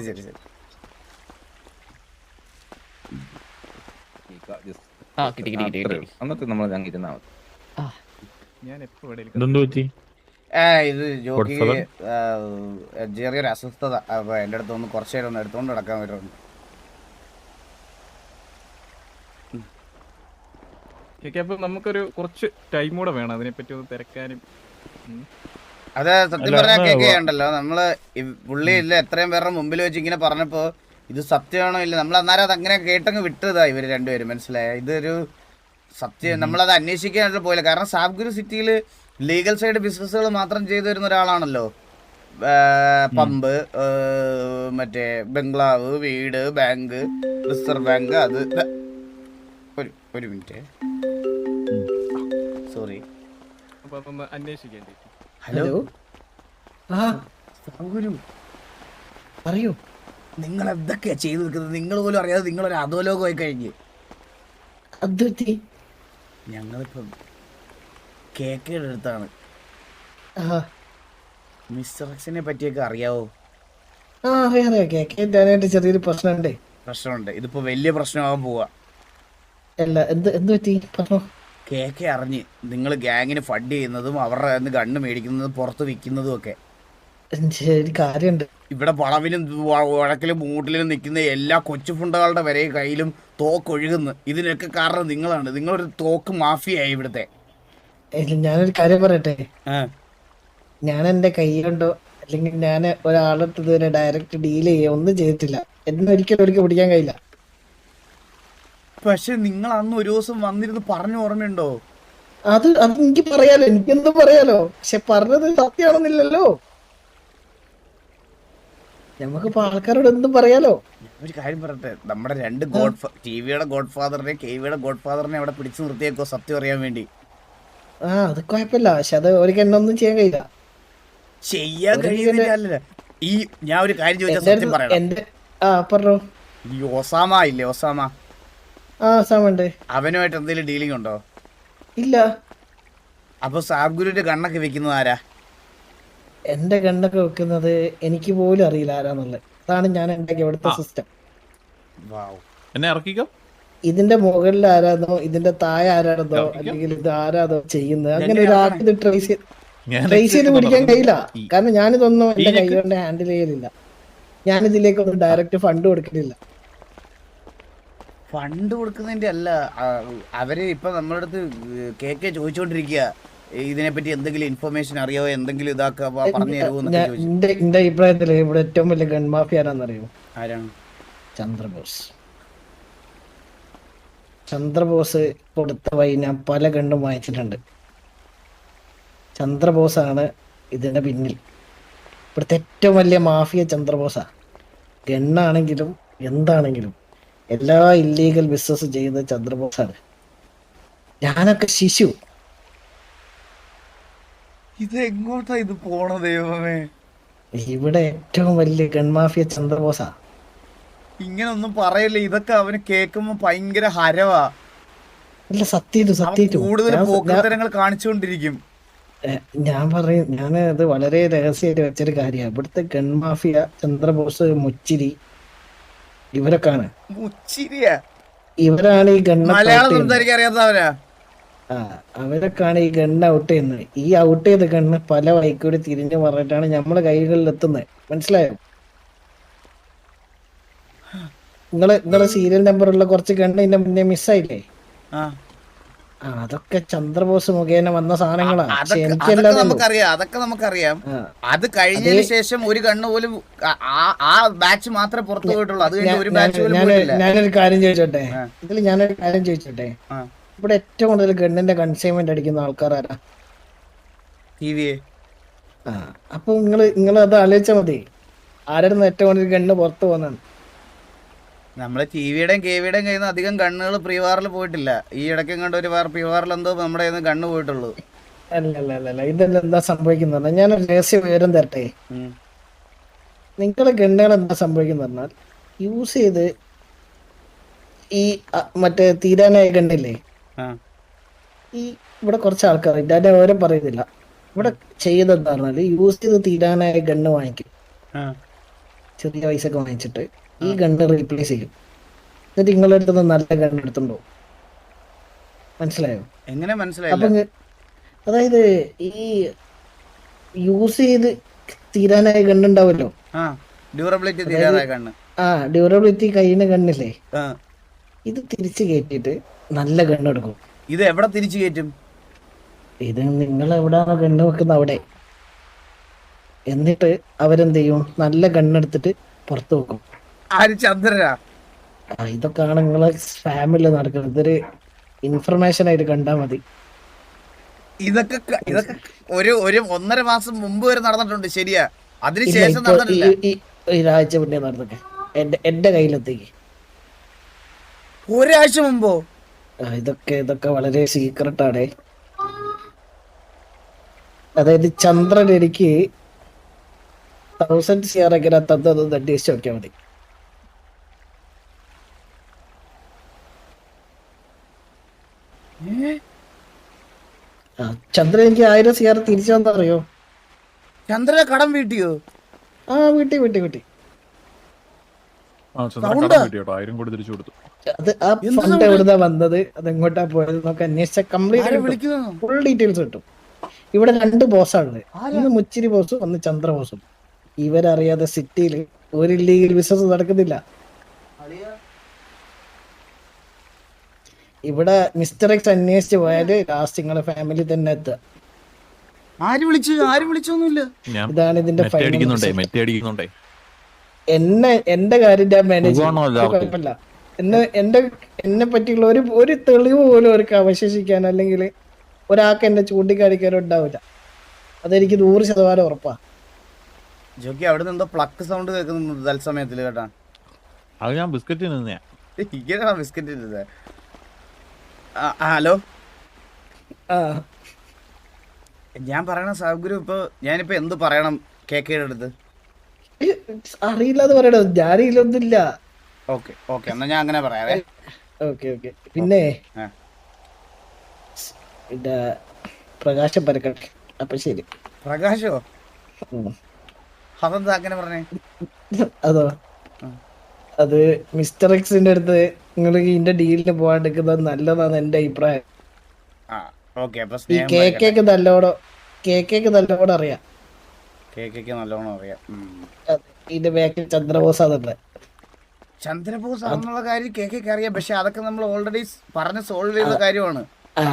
എന്നിട്ട് നമ്മൾ അങ്ങ് ഇരുന്നാ മതി. ഇത് ജോക്കിക്ക് ചെറിയൊരു അസ്വസ്ഥത, അപ്പൊ എന്റെ അടുത്ത് ഒന്ന് കുറച്ചു നേരം ഒന്ന് എടുത്തോണ്ട് നടക്കാൻ വരുന്നുണ്ട്. അപ്പൊ നമുക്കൊരു കുറച്ച് ടൈം കൂടെ വേണം അതിനെപ്പറ്റി ഒന്ന് തിരക്കാനും. അതെ, സത്യം പറഞ്ഞാൽ കേൾക്കുകയുണ്ടല്ലോ, നമ്മള് പുള്ളി ഇല്ല എത്രയും പേരുടെ മുമ്പിൽ വെച്ച് ഇങ്ങനെ പറഞ്ഞപ്പോ ഇത് സത്യമാണോ ഇല്ല, നമ്മൾ അന്നേരം അത് അങ്ങനെ കേട്ടങ്ങ് വിട്ടതാ ഇവര് രണ്ടുപേരും. മനസ്സിലായ ഇതൊരു സത്യം, നമ്മളത് അന്വേഷിക്കാനായിട്ട് പോയില്ല. കാരണം സാബ്ഗുരു സിറ്റിയിൽ ലീഗൽ സൈഡ് ബിസിനസ്സുകൾ മാത്രം ചെയ്തു വരുന്ന ഒരാളാണല്ലോ. പമ്പ്, മറ്റേ ബംഗ്ലാവ്, വീട്, ബാങ്ക്, റിസർവ് ബാങ്ക്. അത് ഒരു മിനിറ്റ്, സോറി. അപ്പൊ അതൊന്ന് അന്വേഷിക്കേണ്ടി. ഹലോ സാബ്ഗുരു, പറയൂ. നിങ്ങൾ എന്തൊക്കെയാ ചെയ്തു നിൽക്കുന്നത്? നിങ്ങൾ പോലും അറിയാതെ നിങ്ങളൊരു അധോലോകമായി കഴിഞ്ഞ്. ഞങ്ങളിപ്പം കേക്കയുടെ അടുത്താണ്. മിസ്റ്റർ എക്സിനെ പറ്റിയൊക്കെ അറിയാവോ? അറിയാം. ചെറിയൊരു പ്രശ്നമുണ്ട്. ഇതിപ്പോ വലിയ പ്രശ്നമാകാൻ പോവാ. എന്ത് പറ്റി പറഞ്ഞോ. KK അറിഞ്ഞ് നിങ്ങൾ ഗ്യാങ്ങിന് ഫണ്ട് ചെയ്യുന്നതും അവരുടെ ഗണ്ണ് മേടിക്കുന്നതും പുറത്ത് വിൽക്കുന്നതും ഒക്കെ. കാര്യമുണ്ട്. ഇവിടെ വളവിലും വഴക്കിലും മൂട്ടിലും നിൽക്കുന്ന എല്ലാ കൊച്ചു ഫുണ്ടകളുടെ വരെ കയ്യിലും തോക്കൊഴുകുന്നു. ഇതിനൊക്കെ കാരണം നിങ്ങളാണ്. നിങ്ങളൊരു തോക്ക് മാഫിയായി ഇവിടുത്തെ. ഞാനൊരു കാര്യം പറയട്ടെ, ഞാൻ എന്റെ കൈ കൊണ്ടോ അല്ലെങ്കിൽ ഞാൻ ഒരാളെടുത്ത് ഇതുവരെ ഡയറക്റ്റ് ഡീൽ ചെയ്യുക ഒന്നും ചെയ്തിട്ടില്ല. എന്നെ ഒരിക്കലും പിടിക്കാൻ കഴിയില്ല. പക്ഷെ നിങ്ങൾ അന്ന് ഒരു ദിവസം വന്നിരുന്ന് പറഞ്ഞു ഓർമ്മയുണ്ടോ? അത് എനിക്ക് പറയാലോ, എനിക്കെന്തും പറയാലോ. പക്ഷെ പറഞ്ഞത് സത്യമാണെന്നില്ലല്ലോ. നമുക്കിപ്പോ ആൾക്കാരോട് എന്തും പറയാലോ. ഒരു കാര്യം പറയട്ടെ, നമ്മുടെ രണ്ട് ടിവിയുടെ ഗോഡ് ഫാദറിനെ KVയുടെ ഗോഡ് ഫാദറിനെ അവിടെ പിടിച്ചു നിർത്തിയേക്കോ സത്യം അറിയാൻ വേണ്ടി. അത് കുഴപ്പമില്ല, പക്ഷെ അത് ഒരിക്കൽ ഒന്നും ചെയ്യാൻ കഴിയില്ല. ചെയ്യാൻ കഴിയുന്നില്ല. ഈ ഞാൻ ഒരു കാര്യം ചോദിച്ചാൽ സത്യം പറയണം. പറഞ്ഞോ. ഈ ഒസാമ ഇല്ലേ, ഒസാമ, ആ സാമുണ്ട്. അവനുമായിട്ട് എന്തെങ്കിലും ഡീലിംഗ് ഉണ്ടോ? ഇല്ല, അപ്പൊ സാബ് ഗുരുവിന്റെ കണ്ണൊക്കെ വെക്കുന്നത് ആരാ? എന്റെ കണ്ണൊക്കെ വെക്കുന്നത് എനിക്ക് പോലും അറിയില്ല ആരാന്നുള്ളത്. അതാണ് ഞാൻ ഉണ്ടാക്കിയ ഇവിടുത്തെ സിസ്റ്റം. എന്നെ ഇറക്കിക്കോ. ഇതിന്റെ മുകളിൽ ആരാന്നോ ഇതിന്റെ താഴെ ആരാണെന്നോ അല്ലെങ്കിൽ ഇത് ആരാന്നോ ചെയ്യുന്നത്, അങ്ങനെ ഒരാൾക്ക് ഇത് ട്രേസ് ചെയ്ത് പിടിക്കാൻ കഴിയില്ല. കാരണം ഞാനിതൊന്നും എന്റെ കൈ കൊണ്ട് ഹാൻഡിൽ ചെയ്യലില്ല. ഞാനിതിലേക്കൊന്നും ഡയറക്റ്റ് ഫണ്ട് കൊടുക്കലില്ല. ഫണ്ട് കൊടുക്കുന്നതിന്റെ അല്ല, അവര് ഇപ്പൊ നമ്മുടെ അടുത്ത് കേക്ക് ചോദിച്ചോണ്ടിരിക്കുക, ഇതിനെപ്പറ്റി എന്തെങ്കിലും ഇൻഫർമേഷൻ അറിയോ, എന്തെങ്കിലും ഇതാക്കുക പറഞ്ഞു തരുമോ? എന്റെ അഭിപ്രായത്തില് ഇവിടെ ഏറ്റവും വലിയ ഗൺ മാഫിയ ആരാന്നറിയോ? ആരാണ്? ചന്ദ്രബോസ്. ചന്ദ്രബോസ് കൊടുത്ത വഴി ഞാൻ പല ഗണ്ണും വാങ്ങിച്ചിട്ടുണ്ട്. ചന്ദ്രബോസാണ് ഇതിന്റെ പിന്നിൽ. ഇവിടുത്തെ ഏറ്റവും വലിയ മാഫിയ ചന്ദ്രബോസാ. ഗണ്ണാണെങ്കിലും എന്താണെങ്കിലും എല്ലാ ഇല്ലീഗൽ ബിസിനസ് ചെയ്യുന്നത് ചന്ദ്രബോസാണ്. ഞാനൊക്കെ ശിശു. ഇത് എങ്ങോട്ടാ ഇത് പോണ ദൈവമേ? ഇവിടെ ഏറ്റവും വലിയ ഗൺ മാഫിയ ചന്ദ്രബോസാ. ഇങ്ങനെ ഒന്നും പറയല്ലേ, ഇതൊക്കെ അവന് കേൾക്കുമ്പോ ഭയങ്കര ഹരവാ. ഇല്ല, സത്യം കൂടുതൽ പോക്കത്തരങ്ങൾ കാണിച്ചുകൊണ്ടിരിക്കും. ഞാൻ പറയും, ഞാൻ ഇത് വളരെ രഹസ്യമായിട്ട് വെച്ചൊരു കാര്യമാണ്. ഇവിടുത്തെ ഗൺ മാഫിയ ചന്ദ്രബോസ്, മുച്ചിരി, ഇവരൊക്കെയാണ്. ഇവരാണ് ഈ ഗണ്ണ മലയാളം സംസാരിക്കാൻ അറിയാത്തവരാ. അവരൊക്കെയാണ് ഈ ഗണ്ണ് ഔട്ട് ചെയ്യുന്നത്. ഈ ഔട്ട് ചെയ്ത ഗണ്ണ് പല വഴിക്കൂടി തിരിഞ്ഞു പറഞ്ഞിട്ടാണ് നമ്മളെ കൈകളിൽ എത്തുന്നത്. മനസ്സിലായോ? നിങ്ങളെ സീരിയൽ നമ്പറുള്ള കുറച്ച് ഗണ്ണ് ഇതിന്റെ മുന്നേ മിസ്സായില്ലേ? അതൊക്കെ ചന്ദ്രബോസ് മുഖേന വന്ന സാധനങ്ങളാ. അതൊക്കെ നമുക്കറിയാം. അത് കഴിഞ്ഞതിന് ശേഷം ഒരു കണ്ണ് പോലും ആ ബാച്ച് മാത്രമേ പുറത്തു പോയിട്ടുള്ളൂ. അത് കഴിഞ്ഞ് ഒരു ബാച്ച് പോലും പോയിട്ടില്ല. ഞാനൊരു കാര്യം ചോദിച്ചോട്ടെ, ഇവിടെ ഏറ്റവും കൂടുതൽ ഗണ്ണിന്റെ കൺസൈൻമെന്റ് അടിക്കുന്ന ആൾക്കാരാരാ? അപ്പൊ നിങ്ങൾ അത് ആലോചിച്ചാൽ മതി, ആരായിരുന്നു ഏറ്റവും കൂടുതൽ ഗണ്ണ് പുറത്തു പോകുന്നതാണ്. നമ്മളെ ടിവിയുടെയും കെവിയുടെയും കയ്യിൽ നിന്ന് അധികം ഗണ്ണുകൾ പ്രീവാറിൽ പോയിട്ടില്ല. ഈ ഇടയ്ക്കും കണ്ട ഒരു പ്രീവാറിൽ എന്തോ നമ്മുടെ കയ്യിൽ നിന്ന് ഗണ്ണ് പോയിട്ടുള്ളൂ. അല്ല, ഇതെല്ലാം എന്താ സംഭവിക്കുന്ന ഞാനൊരു രഹസ്യ വിവരം തരട്ടെ. നിങ്ങളെ ഗണ്ണുകൾ എന്താ സംഭവിക്കുന്ന പറഞ്ഞാൽ, യൂസ് ചെയ്ത് ഈ മറ്റേ തീരാനായ ഗണ്ണില്ലേ, ഈ ഇവിടെ കുറച്ച് ആൾക്കാർ ഇതിന്റെ ഓരോ പറയുന്നില്ല. ഇവിടെ ചെയ്തെന്താ പറഞ്ഞാല്, യൂസ് ചെയ്ത് തീരാനായ ഗണ്ണ് വാങ്ങിക്കും. ചെറിയ പൈസക്ക് വാങ്ങിച്ചിട്ട് ഈ ഗണ്ണ് റീപ്ലേസ് ചെയ്യും. എന്നിട്ട് നിങ്ങളുടെ അടുത്ത് നല്ല ഗണ്ണ് എടുത്തുണ്ടോ? മനസ്സിലായോ? എങ്ങനെ മനസ്സിലായി? അപ്പൊ അതായത് ഈ യൂസ് ചെയ്ത് തീരാനായ ഗണ്ണുണ്ടാവല്ലോ, ഡ്യൂറബിലിറ്റി കഴിയുന്ന ഗണ്ണില്ലേ, ഇത് തിരിച്ചു കയറ്റിട്ട് നല്ല ഗണ്ണെടുക്കും. ഇത് എവിടെ തിരിച്ചു കയറ്റും? ഇത് നിങ്ങൾ എവിടെയാണോ ഗണ്ണ് വെക്കുന്ന അവിടെ. എന്നിട്ട് അവരെന്ത് ചെയ്യും? നല്ല ഗണ്ണെടുത്തിട്ട് പുറത്തു വെക്കും. ഇതൊക്കെയാണ് നിങ്ങളെ ഫാമിലി നടക്കുന്നത്. ഇതൊരു ഇൻഫർമേഷൻ ആയിട്ട് കണ്ടാ മതി. ഇതൊക്കെ ഒരു 1.5 മാസം മുമ്പ് വരെ നടന്നിട്ടുണ്ട്. ശരിയാ, അതിനുശേഷം നടന്നിട്ടില്ല. ഒരാഴ്ച മുന്നേ നടന്നൊക്കെ എന്റെ കയ്യിലെത്തേക്ക്. ഒരാഴ്ച മുമ്പോ? ഇതൊക്കെ വളരെ സീക്രട്ട് ആണ്. അതായത് ചന്ദ്രൻ എനിക്ക് 1000 CR ഒക്കെ തന്നതൊന്ന് അന്വേഷിച്ച് നോക്കിയാൽ മതി. ചന്ദ്രൻ എനിക്ക് 1000 CR തിരിച്ചു വന്നാ അറിയോ? ചന്ദ്രനെ കടം വീട്ടിയോ? വീട്ടി. അത് ആ ഫണ്ട് എവിടുന്നാ വന്നത്, അതെങ്ങോട്ടാ പോയത് എന്നൊക്കെ അന്വേഷിച്ച കംപ്ലീറ്റ് ഫുൾ ഡീറ്റെയിൽസ് കിട്ടും. ഇവിടെ 2 ബോസാണ്, ഒന്ന് മുച്ചിരി ബോസും ഒന്ന് ചന്ദ്ര ബോസും. ഇവരറിയാതെ സിറ്റിയിൽ ഒരു ഇല്ലീഗൽ ബിസിനസ് നടക്കുന്നില്ല. ഇവിടെ മിസ്റ്റർ എക്സ് അന്വേഷിച്ച് പോയാല് ലാസ്റ്റ് നിങ്ങളെ ഫാമിലി തന്നെ എത്തുക. ആര് വിളിച്ചൊന്നുമില്ല. ഇതാണ് ഇതിന്റെ എന്റെ കാര്യം ഞാൻ മാനേജ് കുഴപ്പമില്ല. എന്നെ പറ്റിയുള്ള ഒരു തെളിവ് പോലും അവർക്ക് അവശേഷിക്കാൻ അല്ലെങ്കിൽ ഒരാൾക്ക് എന്നെ ചൂണ്ടിക്കാണിക്കാനോ ഉണ്ടാവില്ല. അതെനിക്ക് 100% ഉറപ്പാ. ജോക്കി അവിടെ നിന്ന് എന്തോ പ്ലക്ക് സൗണ്ട് കേൾക്കുന്നുണ്ട് തത്സമയത്തില് കേട്ടാ. അത് ഞാൻ ബിസ്ക്കറ്റ് ഇങ്ങനെയാണോ ബിസ്ക്കറ്റ്? ഹലോ, ഞാൻ പറയണ സാബ്ഗുരു, ഞാനിപ്പോ എന്ത് പറയണം കേക്കയുടെ അടുത്ത്? അറിയില്ലാന്ന് പറയണോ? ഞാനില്ലൊന്നുമില്ല. ഓക്കെ ഓക്കെ എന്നാ ഞാൻ അങ്ങനെ പറയാവേ. Okay okay. പിന്നെ ആ. പിന്നെ പ്രകാശം പരക്കട്ടെ. അപ്പൊ ശരി. പ്രകാശോ? ഉം. അതെന്താ അങ്ങനെ പറഞ്ഞേ? അതോ അത് മിസ്റ്റർ എക്സിന്റെ അടുത്ത് നിങ്ങൾ ഇതിന്റെ ഡീലിന് പോകാണ്ടിരിക്കുന്നത് നല്ലതാണ് എന്റെ അഭിപ്രായം. ആ ഓക്കെ. അപ്പൊ ഈ കേക്കൊക്കെ നല്ലോണം അറിയാം. കേക്കൊക്കെ നല്ലോണം അറിയാം. ഇതിന്റെ ബാക്കിൽ ചന്ദ്രബോസാന്നുണ്ട്. ചന്ദ്രബോസ് ആണെന്നുള്ള കാര്യം കേക്കൊക്കെ അറിയാം. പക്ഷെ അതൊക്കെ നമ്മൾ ഓൾറെഡി പറഞ്ഞ് സോൾവ് ചെയ്ത കാര്യമാണ്.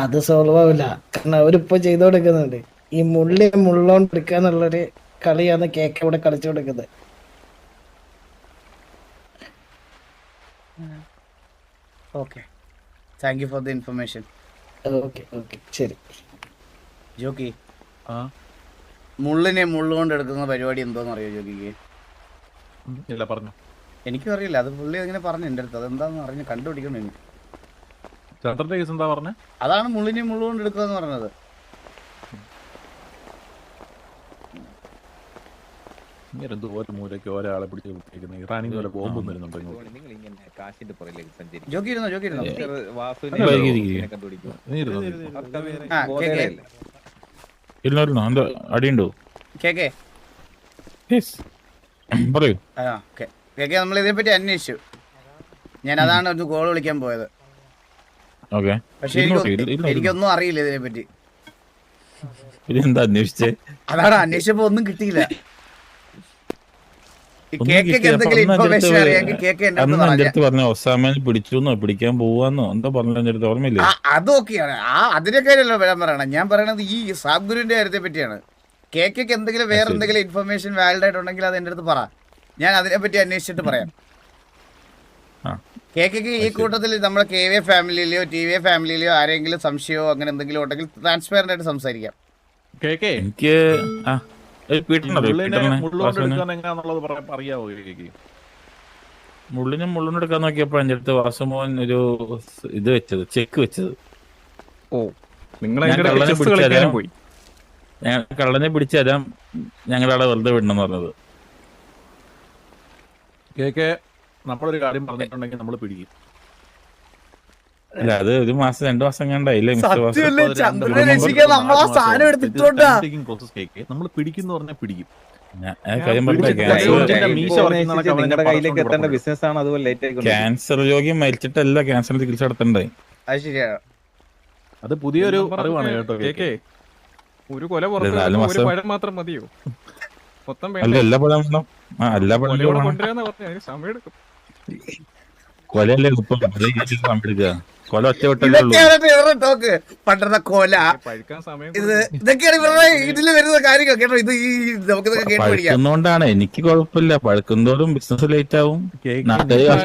അത് സോൾവ് ആവില്ല. കാരണം അവരിപ്പോ ചെയ്തോണ്ടിരിക്കുന്നുണ്ട്. ഈ മുള്ളോണ്ട് എടുക്കാന്നുള്ളൊരു കളിയാണ് കേക്ക് ഇവിടെ കളിച്ചുകൊടുക്കുന്നത്. Okay, thank you for the information. Okay okay ശരി. ജോക്കി, ആ മുള്ളിനെ മുള്ളുകൊണ്ട് എടുക്കുന്ന പരിപാടി എന്തോന്ന് അറിയോ ജോക്കിക്ക്? ഇല്ല പറഞ്ഞു. എനിക്കും അറിയില്ല. അത് പുള്ളി അങ്ങനെ പറഞ്ഞു എൻ്റെ അടുത്ത്. അതെന്താന്ന് അറിഞ്ഞ് കണ്ടുപിടിക്കണം എനിക്ക്. ചന്ദ്രന്റെ കേസ് എന്താ പറഞ്ഞേ? അതാണ് മുള്ളിനെ മുള്ളുകൊണ്ട് എടുക്കുക എന്ന് പറഞ്ഞത്. ഇങ്ങനെ എന്തോരം മൂലയ്ക്ക് ഒരാളെ പിടിച്ച് വിട്ടേക്കുന്നത്. ഇറാനിൽ പോലെ ബോംബും വരുന്നുണ്ടോ ഇങ്ങോട്ട്? നിങ്ങൾ ഇങ്ങനെ കാശിന്റെ പുറകിലേക്ക് സഞ്ചരിക്കും. ജോക്കി ഇരുന്നോ, ജോക്കി ഇരുന്നോ. കണ്ടുപിടിക്കും. നീ ഇരുന്നോ, നീ. ആ, കേക്ക്. അടിയുണ്ടോ? കേക്കെ പറയൂ. ആ കേക്കെ, നമ്മൾ ഇതിനെപ്പറ്റി അന്വേഷിച്ചു. ഞാൻ അതാണ് ഒരു കോൾ വിളിക്കാൻ പോയത്. ഓക്കെ, പക്ഷെ എനിക്കൊന്നും അറിയില്ല ഇതിനെപ്പറ്റി. എന്താ അന്വേഷിച്ചേ? അതാണ് അന്വേഷിച്ചപ്പോ ഒന്നും കിട്ടിയില്ല. കേക്കൊക്കെ എന്തെങ്കിലും ഇൻഫർമേഷൻ അറിയാമെങ്കിൽ കേക്ക് എന്റെ അടുത്ത് പറഞ്ഞ ഒസാമനെ പിടിച്ചോന്നോ പിടിക്കാൻ പോവാന്നോ എന്താ പറഞ്ഞ എന്റെ അടുത്ത് ഓർമ്മയില്ലേ? അതൊക്കെയാണ്. അതിനൊക്കെയല്ലോ വരാൻ പറയണം. ഞാൻ പറയണത് ഈ സാബ് ഗുരുവിന്റെ കാര്യത്തെ പറ്റിയാണ്. കേക്കൊക്കെ എന്തെങ്കിലും വേറെ എന്തെങ്കിലും ഇൻഫർമേഷൻ വാലിഡ് ആയിട്ടുണ്ടെങ്കിൽ അത് എന്റെ അടുത്ത് പറ. ഞാൻ അതിനെപ്പറ്റി അന്വേഷിച്ചിട്ട് പറയാം. കേക്കൊക്കെ ഈ കൂട്ടത്തിൽ നമ്മുടെ KVA ഫാമിലിയിലെയോ TVA ഫാമിലിയിലെയോ ആരെങ്കിലും സംശയമോ അങ്ങനെ എന്തെങ്കിലും ഉണ്ടെങ്കിൽ ട്രാൻസ്പെറന്റ് ആയിട്ട് സംസാരിക്കാം. കേക്കെ, എനിക്ക് മുള്ളിനെ മുള്ളിനെടുക്കാൻ നോക്കിയപ്പോ എന്റെ അടുത്ത് വാസുമോൻ ഒരു ഇത് വെച്ചത്, ചെക്ക് വെച്ചത്. പോയി ഞാൻ കള്ളനെ പിടിച്ചു തരാം, ഞങ്ങളവിടെ വെറുതെ വിടണമെന്ന് പറഞ്ഞത്. കേക്കെ, നമ്മളൊരു കാര്യം പറഞ്ഞിട്ടുണ്ടെങ്കിൽ നമ്മൾ പിടിക്കും. അല്ല, അത് 1 മാസം 2 മാസം കണ്ടായില്ലേ നമ്മൾ പിടിക്കുന്നു പറഞ്ഞാൽ പിടിക്കും. നിങ്ങളുടെ കയ്യിലേക്ക് എത്തേണ്ട ബിസിനസ് ആണ്. അതുപോലെ ലേറ്റ് ആയിക്കൊണ്ട് ക്യാൻസർ രോഗി മരിച്ചിട്ടല്ല ക്യാൻസർ ചികിത്സ നടത്തണ്ടേ? അത് ശരിയാണ്. അത് പുതിയൊരു അറിവാണ് കേട്ടോ. കേക്കേ, ഒരു കൊല നാല് പുറത്ത് മാസം. ഒരു പഴം മാത്രം മതിയോ? മൊത്തം അല്ല, എല്ലാ പഴം വേണം. എല്ലാ പഴം കൊണ്ടുവരാന്ന് പറഞ്ഞു. അതിന് സമയം എടുക്കും. കൊലയല്ലേ ഇപ്പം സമയം എടുക്കുക. കൊല ഒറ്റവട്ടല്ലേ ഉള്ളൂ. പണ്ടത്തെ കൊല പഴുക്കാൻ സമയം ഇതൊക്കെയാണ് ഇവരുടെ ഇതില് വരുന്ന കാര്യങ്ങൾ കേട്ടോ. ഇത് നമുക്കിതൊക്കെ കേട്ട് പഠിക്കാം. പഴുക്കുന്നോണ്ടാണ്. എനിക്ക് കുഴപ്പമില്ല. പഴുക്കുന്നതോറും ബിസിനസ് ലേറ്റ് ആവും. നാട്ടുകാർ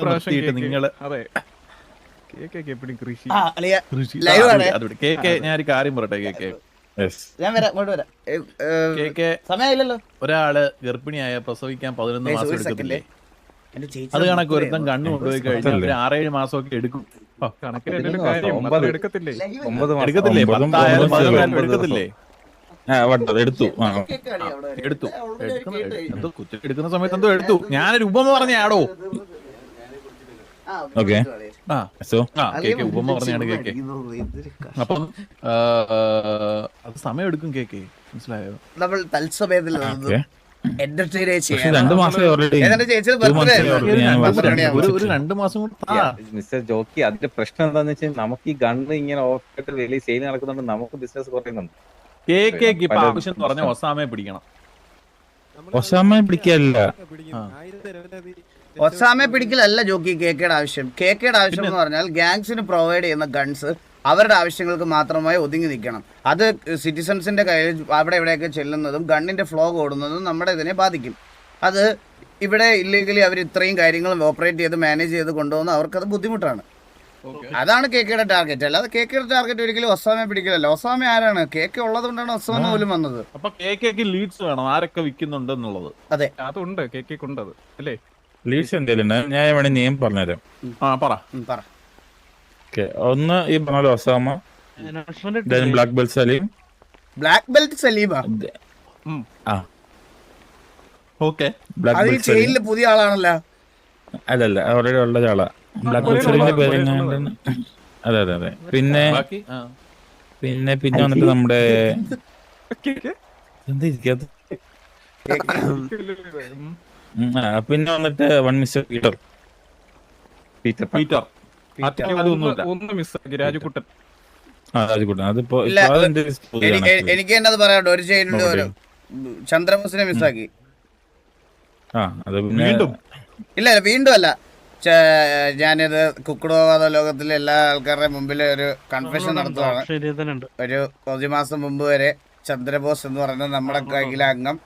കാശ് വരും. നിങ്ങള് അതെ കേക്കൊക്കെ എപ്പോഴും കൃഷി കേക്കെ, ഞാനൊരു കാര്യം പറയട്ടെ കേക്കെ. ഞാൻ വരാം, ഇങ്ങോട്ട് വരാം. കേക്കെ, സമയമില്ലല്ലോ. ഒരാള് ഗർഭിണിയായ പ്രസവിക്കാൻ 11 മാസം എടുക്കത്തില്ലേ? അത് കണക്ക് ഒരുത്തം കണ്ണു കൊണ്ടുപോയി കഴിഞ്ഞാൽ 6-7 മാസമൊക്കെ എടുക്കും. കണക്കിന് കാര്യം മാത്രം എടുക്കത്തില്ലേ? 9 മാസം എടുക്കത്തില്ലേ? 10 ആയാലും 14 എടുക്കത്തില്ലേ? എടുത്തു. എടുത്തു. എന്തോ എടുക്കുന്ന സമയത്ത് എന്തോ എടുത്തു. ഞാനൊരു ഉപമ പറഞ്ഞാടോ. ഓക്കെ, കേക്കെ ഉപമ പറഞ്ഞാണ് കേക്കെ. അപ്പം അത് സമയം എടുക്കും കേക്കെ, മനസ്സിലായോ? നമ്മൾ തത്സമയത്തിൽ പക്ഷെ 2 മാസം ഓൾറെഡി. ഒരു 2 മാസം കൊണ്ട് മിസ്റ്റർ ജോക്കി, അതിന്റെ പ്രശ്നം എന്താന്ന് വെച്ചാൽ നമുക്ക് ഈ ഗണ്ണ് ഇങ്ങനെ ഓഫായിട്ട് വലിയ സെയിൽ നടക്കുന്നുണ്ട്. നമുക്ക് ബിസിനസ് കുറയുന്നുണ്ട്. കേക്കേക്ക് ഇപ്പൊ ആവശ്യം പറഞ്ഞ ഒസാമയെ പിടിക്കണം. ഒസാമയെ പിടിക്കല്ല, ഒസാമയെ പിടിക്കലല്ല ജോക്കി കേക്കയുടെ ആവശ്യം. കേക്കയുടെ ആവശ്യം എന്ന് പറഞ്ഞാൽ ഗാങ്സിന് പ്രൊവൈഡ് ചെയ്യുന്ന ഗൺസ് അവരുടെ ആവശ്യങ്ങൾക്ക് മാത്രമായി ഒതുങ്ങി നിൽക്കണം. അത് സിറ്റിസൺസിന്റെ കയ്യിൽ അവിടെ എവിടെയൊക്കെ ചെല്ലുന്നതും ഗണ്ണിന്റെ ഫ്ലോ കൂടുന്നതും നമ്മുടെ ഇതിനെ ബാധിക്കും. അത് ഇവിടെ ഇല്ലീഗലി അവർ ഇത്രയും കാര്യങ്ങളും ഓപ്പറേറ്റ് ചെയ്ത് മാനേജ് ചെയ്ത് കൊണ്ടുപോകുന്ന അവർക്കത് ബുദ്ധിമുട്ടാണ്. അതാണ് കേക്കയുടെ ടാർഗറ്റ്. അല്ലാതെ കേക്കയുടെ ടാർഗറ്റ് ഒരിക്കലും ഒസാമയെ പിടിക്കലല്ല. ഒസാമ ആരാണ്? കേക്ക് ഉള്ളത് കൊണ്ടാണ് ഒസാമ പോലും വന്നത്. അപ്പൊ കേക്കേക്ക് ലീഡ്സ് വേണം, ആരൊക്കെ വിൽക്കുന്നുണ്ട് എന്നുള്ളത്. അതെ, അതുണ്ട്. കേക്കൊക്കെ ഉണ്ട് അത് അല്ലേ? ലീഡ്സ് എന്തെങ്കിലും ഞാൻ വേണേ നെയിം പറഞ്ഞുതരാം. പറ. ഒന്ന് ഈ പറഞ്ഞ Osama, black belt Salim. Black belt സലീമാ? ഓക്കെ, അത് ഈ ചെയിനില് പുതിയ ആളാണല്ലോ. അല്ലല്ല ഓൾറെഡി ഉള്ള ആളാ. ബ്ലാക്ക് സലീമിന്റെ പേരെങ്ങാണ്ട്. അതെ അതെ അതെ. പിന്നെ ബാക്കി പിന്നെ പിന്നെ വന്നിട്ട് നമ്മുടെ എന്താ ഇരിക്കാത്ത പിന്നെ വന്നിട്ട് വൺ മിസ്റ്റർ പീറ്റർ. പീറ്റർ അതൊന്നുമില്ല. ഒന്ന് മിസ്സാക്കി രാജുക്കുട്ടൻ. രാജുക്കുട്ടൻ അതിപ്പോ ഇല്ല, ഇപ്പൊ അതെന്റെ പുതിയതാണ് actually. എനിക്ക് തന്നെ അത് പറയാനുണ്ട്. ഒരു ചെയിനിൽ ഒരു ചന്ദ്രബോസിനെ മിസ്സാക്കി. അത് പിന്നെ വീണ്ടും ഇല്ല വീണ്ടും അല്ല, ഞാനിത് കുക്കുടോവാദ ലോകത്തിലെ എല്ലാ ആൾക്കാരുടെ മുമ്പിൽ ഒരു കൺഫെഷൻ നടത്തുകയാണ്. ഒരു കുറച്ച് മാസം മുമ്പ് വരെ ചന്ദ്രബോസ് എന്ന് പറയുന്നത് നമ്മുടെ കയ്യിലെ അംഗം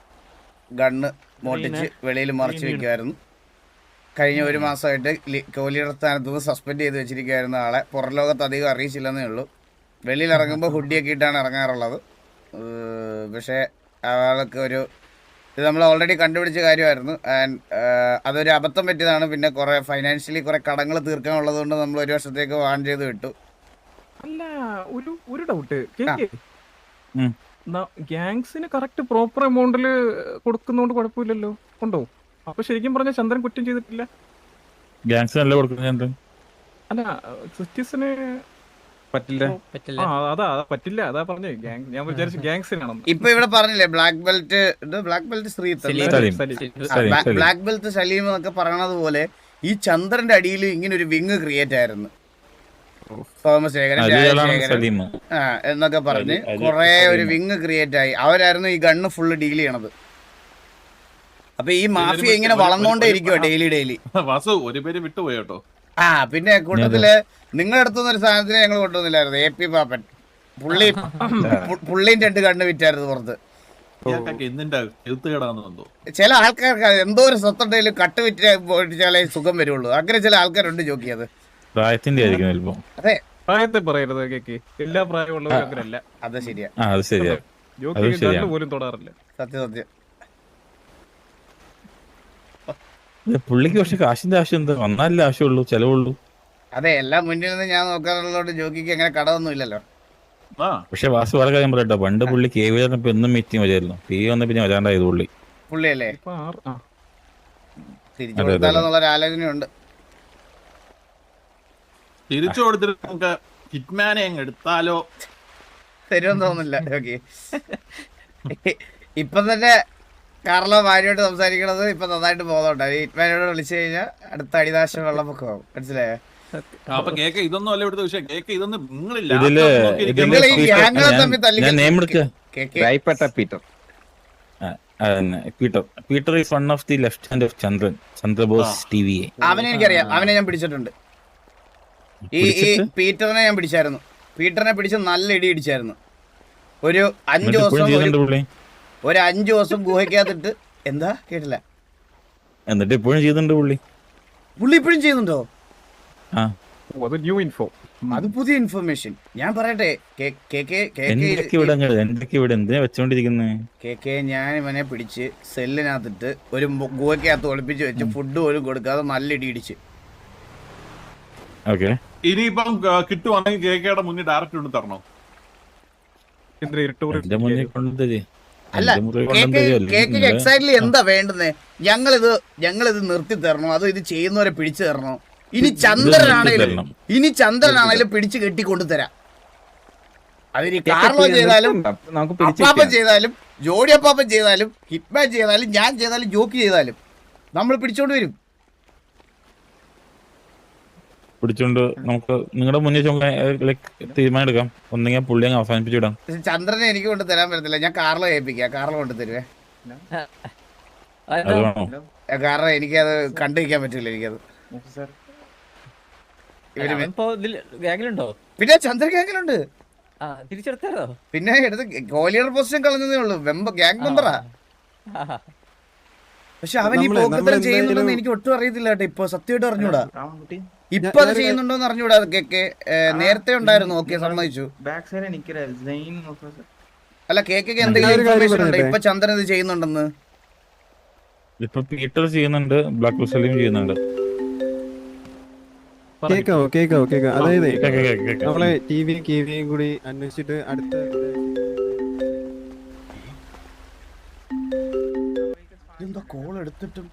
ഗണ്ണ് മോട്ടിച്ച് വെളിയിൽ മറച്ചു വെക്കുമായിരുന്നു. കഴിഞ്ഞ ഒരു മാസമായിട്ട് കോഹ്ലിയുടെ സ്ഥാനത്ത് നിന്ന് സസ്പെൻഡ് ചെയ്ത് വെച്ചിരിക്കുകയായിരുന്ന ആളെ പുറം ലോകത്ത് അധികം അറിയിച്ചില്ലെന്നേ ഉള്ളൂ. വെളിയിൽ ഇറങ്ങുമ്പോൾ ഹുഡിയൊക്കെ ഇട്ടാണ് ഇറങ്ങാറുള്ളത്. പക്ഷേ ആൾക്ക് ഒരു ഇത് നമ്മൾ ഓൾറെഡി കണ്ടുപിടിച്ച കാര്യമായിരുന്നു. ആൻഡ് അതൊരു അബദ്ധം പറ്റിയതാണ്. പിന്നെ കുറെ ഫൈനാൻഷ്യലി കുറെ കടങ്ങൾ തീർക്കാനുള്ളത് കൊണ്ട് നമ്മൾ ഒരു വർഷത്തേക്ക് വാൺ ചെയ്ത് വിട്ടു. അല്ല ഒരു ഡൗട്ട്, ഗ്യാങ്സിന് കറക്റ്റ് പ്രോപ്പർ എമൗണ്ടിൽ കൊടുക്കുന്നോണ്ട് കുഴപ്പമില്ലല്ലോ, ഉണ്ടോ? അപ്പൊ ശരിക്കും പറഞ്ഞ ചന്ദ്രൻ കുറ്റം ചെയ്തിട്ടില്ല. ഗ്യാങ്സ് നല്ല കൊടുക്കുന്നത്. അല്ല സിറ്റിസിന് പറ്റില്ല. അതാ പറ്റില്ല, അതാ പറഞ്ഞേ. ഞാൻ വിചാരിച്ചു ഗ്യാങ്സിനാണെന്ന്. ഇപ്പൊ ഇവിടെ പറഞ്ഞില്ലേ black belt black belt Saleem എന്നൊക്കെ പറയണത് പോലെ ഈ ചന്ദ്രന്റെ അടിയിൽ ഇങ്ങനെ ഒരു വിങ് ക്രിയേറ്റ് ആയിരുന്നു. സോമശേഖരൻ എന്നൊക്കെ പറഞ്ഞ് കുറെ ഒരു വിങ് ക്രിയേറ്റ് ആയി. അവരായിരുന്നു ഈ ഗണ്ണ് ഫുള്ള് ഡീൽ ചെയ്യണത്. അപ്പൊ ഈ മാഫിയ ഇങ്ങനെ വളർന്നോണ്ടേ ഇരിക്കുവോ ഡെയിലി. വാസു ഒരു പേര് വിട്ടുപോയി കേട്ടോ. പിന്നെ കൂട്ടത്തില് നിങ്ങളുടെ അടുത്തുനിന്ന് ഒരു സാധനത്തിന് ഞങ്ങൾ കൊണ്ടുവന്നില്ലായിരുന്നു. AP പാപ്പൻ പുള്ളിയും 2 കണ്ണ് വിറ്റായിരുന്നു പുറത്ത്. ചില ആൾക്കാർക്ക് എന്തോ ഒരു സ്വത്തുണ്ടെങ്കിലും കട്ട് വിറ്റാലേ സുഖം വരുള്ളൂ. അങ്ങനെ ചില ആൾക്കാരുണ്ട് ജോക്കിയത്. പ്രായത്തിന്റെ ആയിരിക്കും. അതെ, പ്രായത്തെ പറയരുത് കേക്ക്. എല്ലാ പ്രായമുള്ളവരും അങ്ങനെയല്ല. അത് ശരിയാ. ജോക്കി പോലും തൊടാറില്ല. സത്യം. പുള്ളിക്ക് പക്ഷെ കാശിന്റെ ആവശ്യം എന്താ? വന്നാലേ ആവശ്യമുള്ളൂ, ചെലവുള്ളൂ. അതെ, എല്ലാം മുന്നിൽ നിന്ന് ഞാൻ നോക്കാറുള്ളതുകൊണ്ട് ജോക്കിക്ക് അങ്ങനെ കടമൊന്നും ഇല്ലല്ലോ. പക്ഷെ വാസു വേറെ കാര്യം പറയട്ടോ, പണ്ട് പുള്ളി KV വന്നപ്പോ എന്നും മീറ്റിംഗ് വരായിരുന്നു. PV വന്ന പിന്നെ വരാണ്ടായത് പുള്ളിയല്ലേ തിരിച്ചു കൊടുത്താലോന്നുള്ളൊരു ആലോചനയുണ്ട്. തിരിച്ചു കൊടുത്തിട്ട് നമുക്ക് ഹിറ്റ്മാനെ അങ്ങ് എടുത്താലോ? തരുമെന്ന് തോന്നുന്നില്ല ജോക്കി. ഇപ്പം തന്നെ കാർലോ ഭാര്യയോട് സംസാരിക്കണത് ഇപ്പൊ നന്നായിട്ട് പോകുന്നുണ്ട്. ഹിറ്റ്മാനോട് വിളിച്ചു കഴിഞ്ഞാൽ അടുത്ത അടിനാശം വെള്ളപ്പൊക്കമാവും. മനസ്സിലായോ? അപ്പൊ കേക്ക് ഇതൊന്നും അല്ല ഇവിടുത്തെ വിഷയം. കേക്ക് ഇതൊന്നും Peter is one of the left hand of Chandran, Chandrabose TVA. അവനെ എനിക്കറിയാം, അവനെ ഞാൻ പിടിച്ചിട്ടുണ്ട്. ഈ പീറ്ററിനെ ഞാൻ പിടിച്ചായിരുന്നു. പീറ്ററിനെ പിടിച്ച് നല്ല ഇടി ഇടിച്ചായിരുന്നു. ഒരു 5 ദിവസം ഗുഹയ്ക്കകത്തിട്ട്. എന്താ കേട്ടില്ല? എന്നിട്ട് ഇപ്പോഴും ചെയ്യുന്നുണ്ട് പുള്ളി ഇപ്പോഴും ചെയ്യുന്നുണ്ടോ? അത് പുതിയ ഇൻഫർമേഷൻ. ഞാൻ പറയട്ടെ ഞാൻ ഇവനെ പിടിച്ച് സെല്ലിനകത്തിട്ട് ഒരു ഗുഹയ്ക്കകത്ത് ഒളിപ്പിച്ച് വെച്ച് ഫുഡ് പോലും കൊടുക്കാതെ നല്ല ഇടി ഇടിച്ച്. ഇനിയിപ്പം കിട്ടുവാണെങ്കിൽ കേക്കയുടെ മുന്നിൽ ഡയറക്റ്റ് കൊണ്ട് തരണോ? അല്ല, കേക്ക് എക്സാക്ട്ലി എന്താ വേണ്ടുന്നേ? ഞങ്ങളിത് നിർത്തി തരണോ, അതോ ഇത് ചെയ്യുന്നവരെ പിടിച്ചു തരണോ? ഇനി ചന്ദ്രനാണേലും പിടിച്ചു കെട്ടി കൊണ്ടുതരാം. അതിന് കാർലോ ചെയ്താലും അപ്പാപ്പൻ ചെയ്താലും ജോഡി അപ്പാപ്പൻ ചെയ്താലും ഹിറ്റ്മാൻ ചെയ്താലും ഞാൻ ചെയ്താലും ജോക്കി ചെയ്താലും നമ്മൾ പിടിച്ചോണ്ട് വരും. പിടിച്ചോണ്ട് നമുക്ക് നിങ്ങളുടെ മുന്നിൽ തീരുമാനം എടുക്കാം. ഒന്നെങ്കിൽ പുള്ളി അങ്ങ് അവസാനിപ്പിച്ചിടാം. ചന്ദ്രനെ എനിക്ക് കൊണ്ട് തരാൻ പറ്റത്തില്ല. ഞാൻ കാർലോ ഏൽപ്പിക്കാം. കാർലോ കൊണ്ട് തരുവേ. കാരണം എനിക്കത് കണ്ടുവയ്ക്കാൻ പറ്റില്ല. എനിക്കത് പിന്നെ ചന്ദ്ര ഗ്യാങ്ങിലുണ്ട്. പിന്നെ എടുത്ത് കോഹ്ലിയുടെ പൊസിഷൻ കളഞ്ഞതേ ഉള്ളൂ. ഗ്യാങ് മെമ്പറാ. പക്ഷെ അവൻ ഈ പോക്കത്തരം ചെയ്യുന്നുണ്ടെന്ന് എനിക്ക് ഒട്ടും അറിയത്തില്ല കേട്ടോ. ഇപ്പൊ സത്യമായിട്ട് അറിഞ്ഞൂടാ. ഇപ്പൊ അത് ചെയ്യുന്നുണ്ടോന്ന് അറിഞ്ഞൂടാ. കേക്ക് നേരത്തെ ഉണ്ടായിരുന്നു. ഓക്കെ, സമ്മതിച്ചു. അല്ല, കേക്ക് എന്തെങ്കിലും ഇൻഫർമേഷൻ ഉണ്ടോ ഇപ്പൊ ചന്ദ്രൻ ഇത് ചെയ്യുന്നുണ്ടെന്ന്? ഇപ്പൊ പീറ്റർ ചെയ്യുന്നുണ്ട്, ബ്ലാക്ക് സലീം ചെയ്യുന്നുണ്ട്. കേക്കാവോ? അതായത് നമ്മളെ TVയും കൂടി അന്വേഷിച്ചിട്ട് അടുത്ത കോൾ എടുത്തിട്ടും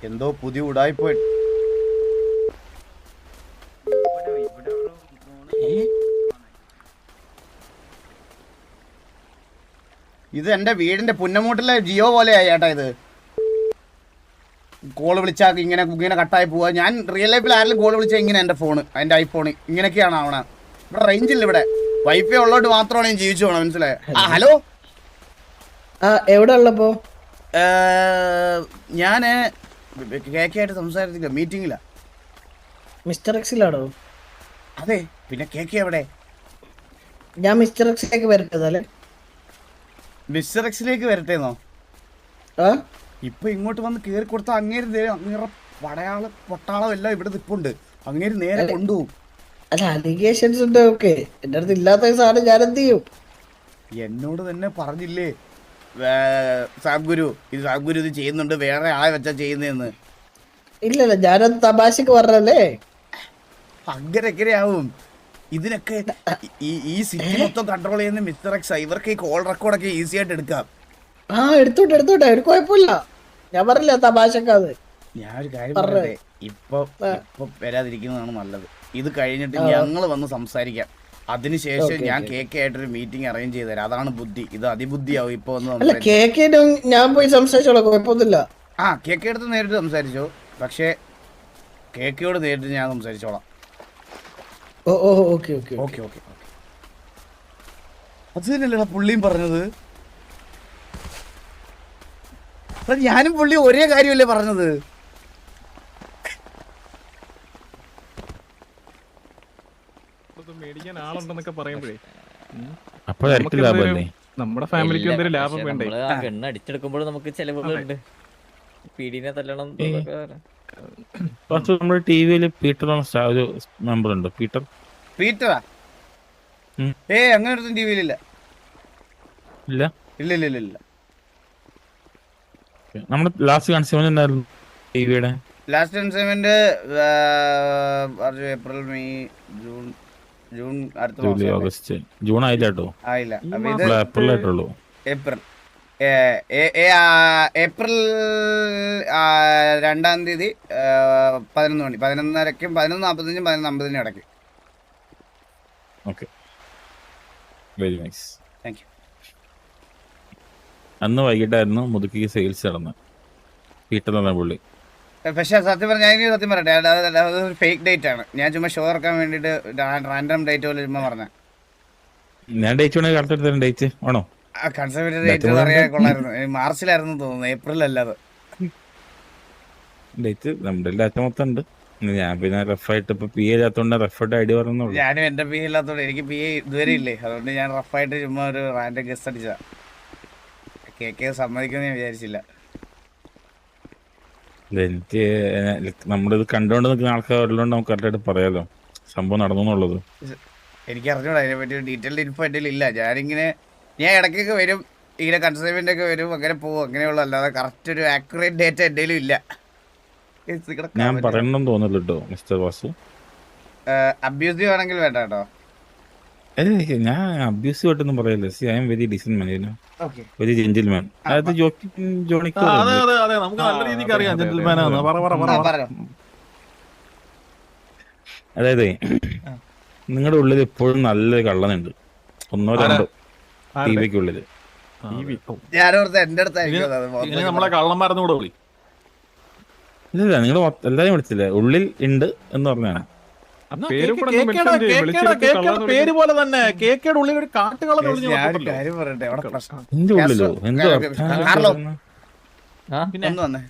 എന്തോ പുതിയ ഉടായിപ്പോയി. ഇത് എന്റെ വീടിന്റെ പുന്നമൂട്ടിലെ ജിയോ പോലെയാ ചേട്ടാ. ഇത് കോള് വിളിച്ചാൽ ഇങ്ങനെ ഇങ്ങനെ കട്ടായി പോവാ. ഞാൻ റിയൽ ലൈഫിൽ ആരെങ്കിലും കോള് വിളിച്ചാൽ ഇങ്ങനെ എൻ്റെ ഫോണ്, എൻ്റെ ഐഫോൺ ഇങ്ങനെയൊക്കെയാണ് ആവണ. ഇവിടെ റേഞ്ച് ഇല്ല. ഇവിടെ വൈഫൈ ഉള്ളോട്ട് മാത്രമാണ് ഞാൻ ജീവിച്ചു പോകണം. മനസ്സിലായോ? ഹലോ, എവിടെ ഉള്ളപ്പോ? ഞാന് കേക്കായിട്ട് സംസാരിച്ചില്ല, മീറ്റിംഗിലാ. മിസ്റ്റർ എക്സിലാണോ? അതെ, പിന്നെ കേക്ക് എവിടെ? ഞാൻ മിസ്റ്റർ എക്സിലേക്ക് വരട്ടതല്ലേ? മിസ്റ്റർ എക്സിലേക്ക് വരട്ടേന്നോ? ഇപ്പൊ ഇങ്ങോട്ട് വന്ന് കേറി കൊടുത്ത അങ്ങേര് അങ്ങേറെ പടയാള് പൊട്ടാളം എല്ലാം ഇവിടെ നിപ്പുണ്ട്. അങ്ങേര് നേരെ കൊണ്ടുപോകും. അല്ല, അലിഗേഷൻസ് ഉണ്ട്. ഓക്കെ, എന്റെ അടുത്ത് ഇല്ലാത്ത സാധനം ഞാൻ എന്ത് ചെയ്യും? എന്നോട് തന്നെ പറഞ്ഞില്ലേ സാബ് ഗുരു, ഇത് സാബ് ഗുരു ഇത് ചെയ്യുന്നുണ്ട്, വേറെ ആളെ വെച്ചാ ചെയ്യുന്നതെന്ന്. ഇല്ലല്ല, ഞാനത് തമാശക്ക് പറഞ്ഞല്ലേ. അങ്ങനെ ആവും. ഇതിനൊക്കെ ഈ സിറ്റി മൊത്തം കൺട്രോൾ ചെയ്യുന്ന മിസ്റ്റർ എക്സ്. ഇവർക്ക് ഈ കോൾ റെക്കോർഡൊക്കെ ഈസി ആയിട്ട് എടുക്കാം. എടുത്തോട്ടെ, ഒരു കുഴപ്പമില്ല. ഞാൻ പറഞ്ഞില്ല തമാശക്കാത്. ഞാനൊരു കാര്യം പറയട്ടെ, ഇപ്പൊ വരാതിരിക്കുന്നതാണ് നല്ലത്. ഇത് കഴിഞ്ഞിട്ട് ഞങ്ങൾ വന്ന് സംസാരിക്കാം. അതിനുശേഷം ഞാൻ കേക്ക് ആയിട്ടൊരു മീറ്റിംഗ് അറേഞ്ച് ചെയ്ത് തരാം. അതാണ് ബുദ്ധി. ഇത് അതിബുദ്ധിയാവും. ഇപ്പൊ വന്ന് കേക്കിന് ഞാൻ പോയി സംസാരിച്ചോളാം, കുഴപ്പമൊന്നുമില്ല. കേക്ക് എടുത്ത് നേരിട്ട് സംസാരിച്ചോ. പക്ഷെ കേക്കയോട് നേരിട്ട് ഞാൻ സംസാരിച്ചോളാം. ഓക്കെ. അത് തന്നെയല്ലേ പുള്ളിയും പറഞ്ഞത്. ഞാനും പുള്ളി ഒരേ കാര്യമല്ലേ പറഞ്ഞത്. മേടിക്കാൻ ആളുണ്ടെന്നൊക്കെ പറയുമ്പോഴേ നമ്മുടെ ഫാമിലിക്ക് എന്തൊരു ലാഭം വേണ്ടേ? അടിച്ചെടുക്കുമ്പോൾ നമുക്ക് ചെലവുകളുണ്ട്. പീഡിനെ തല്ലണം. നമ്മുടെ ടിവിയില് പീറ്റർ ഒരു മെമ്പർ ഉണ്ട്. പീറ്ററാ? അങ്ങനെ ഒരു ടിവിയിലില്ല. ഇല്ല. നമ്മുടെ ലാസ്റ്റ് കൺസ്യൂമർ എന്തായിരുന്നു ടിവിയുടെ? ലാസ്റ്റ് കൺസ്യൂമന്റ് ഏപ്രിൽ, മെയ്, ജൂൺ അടുത്ത ജൂലൈ, ഓഗസ്റ്റ്. ജൂൺ ആയില്ല കേട്ടോ. ആയില്ല. ഏപ്രിൽ ആയിട്ടുള്ളൂ. ഏപ്രിൽ 2-ാം തീയതി 11 മണി, 11:30-ക്കും 11:45-നും 11:50-നും ഇടയ്ക്ക്. Okay, very nice. Thank you. അന്ന് വൈകിട്ടായിരുന്നു മുതുക്കി സെയിൽസ് നടന്നത്. പീറ്റർ എന്ന പുള്ളി. പക്ഷെ സത്യം പറയട്ടെ, അതൊരു ഫേക്ക് ഡേറ്റ് ആണ്. ഞാൻ ചുമ്മാ ഷോ ഇറക്കാൻ വേണ്ടിട്ട് റാൻഡം ഡേറ്റ് പോലെ ചുമ്മാ പറഞ്ഞ. ഞാൻ ഡേറ്റ് വേണമെങ്കിൽ കറക്റ്റ് എടുത്ത ഡേറ്റ് ആണോ? കൺസർവേറ്റീവ് ഡേറ്റ് അറിയാൻ കൊള്ളായിരുന്നു. മാർച്ചിലായിരുന്നു തോന്നുന്നു, ഏപ്രിൽ അല്ലാതെ. ഡേറ്റ് നമ്മുടെ എല്ലാ മൊത്തം ഉണ്ട്. ഞാൻ പിന്നെ റഫായിട്ട് ഇപ്പൊ പി എ ഇല്ലാത്തോണ്ട് റഫായിട്ട് ഐഡിയ പറയുന്നുള്ളൂ. ഞാനും എന്റെ പി എ ഇല്ലാത്തോണ്ട് എനിക്ക് പി എ ഇതുവരെ ഇല്ലേ, അതുകൊണ്ട് ഞാൻ റഫായിട്ട് ചുമ്മാ ഒരു റാൻഡം ഗസ് അടിച്ച. കേക്ക് സമ്മതിക്കുമെന്ന് ഞാൻ വിചാരിച്ചില്ല. എനിക്ക് നമ്മളിത് കണ്ടുകൊണ്ട് നിൽക്കുന്ന ആൾക്കാരുള്ളതുകൊണ്ട് നമുക്ക് കറക്റ്റായിട്ട് പറയാലോ സംഭവം നടന്നു എന്നുള്ളത്. എനിക്ക് അറിഞ്ഞൂടാ അതിനെ പറ്റി ഡീറ്റെയിൽഡ് ഇൻഫോ എൻ്റെ ഇല്ല. ഞാൻ ഇടയ്ക്കൊക്കെ വരും, ഇങ്ങനെ കൺസൈൻമെന്റ് ഒക്കെ വരും, അങ്ങനെ പോകും, അങ്ങനെയുള്ള. അല്ലാതെ കറക്റ്റ് ഒരു ആക്യുറേറ്റ് ഡേറ്റ എൻ്റെ ഇല്ല. ഞാൻ പറയണമെന്ന് തോന്നില്ല കേട്ടോ മിസ്റ്റർ വാസു. അബ്യൂസീവ് ആണെങ്കിൽ വേണ്ട കേട്ടോ. ഞാൻ അബ്യൂസീവ് ആയിട്ടൊന്നും പറയല്ലേ. I am very decent man, very gentleman. അതായത് ജോണിക്ക് നമുക്ക് നല്ല രീതിക്ക് അറിയാം ജെന്റിൽമാനാണ്. അതായത് നിങ്ങളുടെ ഉള്ളിൽ എപ്പോഴും നല്ലൊരു കള്ളനുണ്ട്, ഒന്നോ രണ്ടോ ടിവിക്കുള്ളില്. ഞാനോർത്ത് എന്റെ അടുത്ത് നമ്മളെ കള്ളന്മാരെന്ന് കൂടെ വിളി. ഇല്ല, നിങ്ങൾ എല്ലാരും വിളിച്ചില്ലേ, ഉള്ളിൽ ഉണ്ട് എന്ന് പറഞ്ഞാണ്. പേര് പോലെ തന്നെ കേക്കയുടെ ഉള്ളിൽ ഒരു കാട്ടുകള്ളൻ. എന്റെ ഉള്ളിലോ? എന്തോ വന്നേ.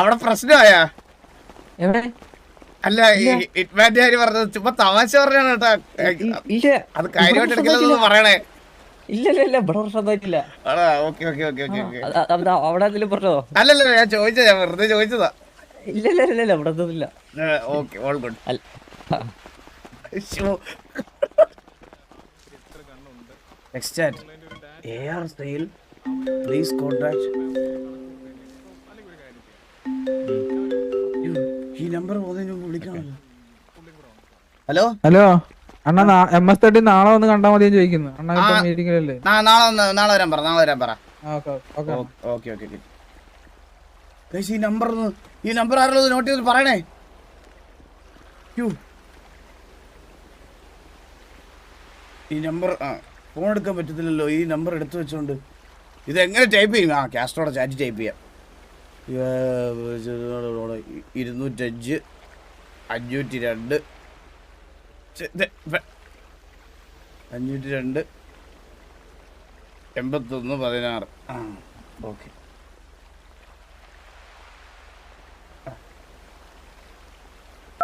അവിടെ പ്രശ്നമായാ? അല്ല, ഇറ്റ്മാൻഡുകാര് പറഞ്ഞത് ചുമ്മാ തമാശ പറഞ്ഞാണ് കേട്ടാ. അത് കാര്യമായിട്ട് എടുക്കില്ലെന്ന് പറയണേ. ഇല്ല ഇവിടെ പ്രശ്നമായിട്ടില്ല. അവിടെ അല്ലല്ല, ഞാൻ ചോദിച്ചതാ, ഞാൻ വെറുതെ ചോദിച്ചതാ. ഇല്ല ഇവിടെ ഒന്നുമില്ല. Okay, all good. Next chat AR sale please contact. ഈ നമ്പർ പോകുന്നതിന് മുമ്പ് വിളിക്കണമല്ലോ. ഹലോ, അണ്ണാ MS30 നാളെ വന്ന് കണ്ടാ മതിയെന്ന് ചോദിക്കുന്നു. അണ്ണാ ഇപ്പൊ ആ. മീറ്റിംഗിലല്ലേ? നാളെ വരാൻ പറ ഓക്കെ ഓക്കെ ഈ നമ്പർ ആരുള്ളത് നോട്ട് ചെയ്ത് പറയണേ. ഈ നമ്പർ ഫോൺ എടുക്കാൻ പറ്റത്തില്ലല്ലോ. ഈ നമ്പർ എടുത്തു വെച്ചോണ്ട് ഇത് എങ്ങനെ ടൈപ്പ് ചെയ്യും? കാസ്ട്രോടെ ചാറ്റ് ടൈപ്പ് ചെയ്യാം. 205 502 502 81 16. ഓക്കെ.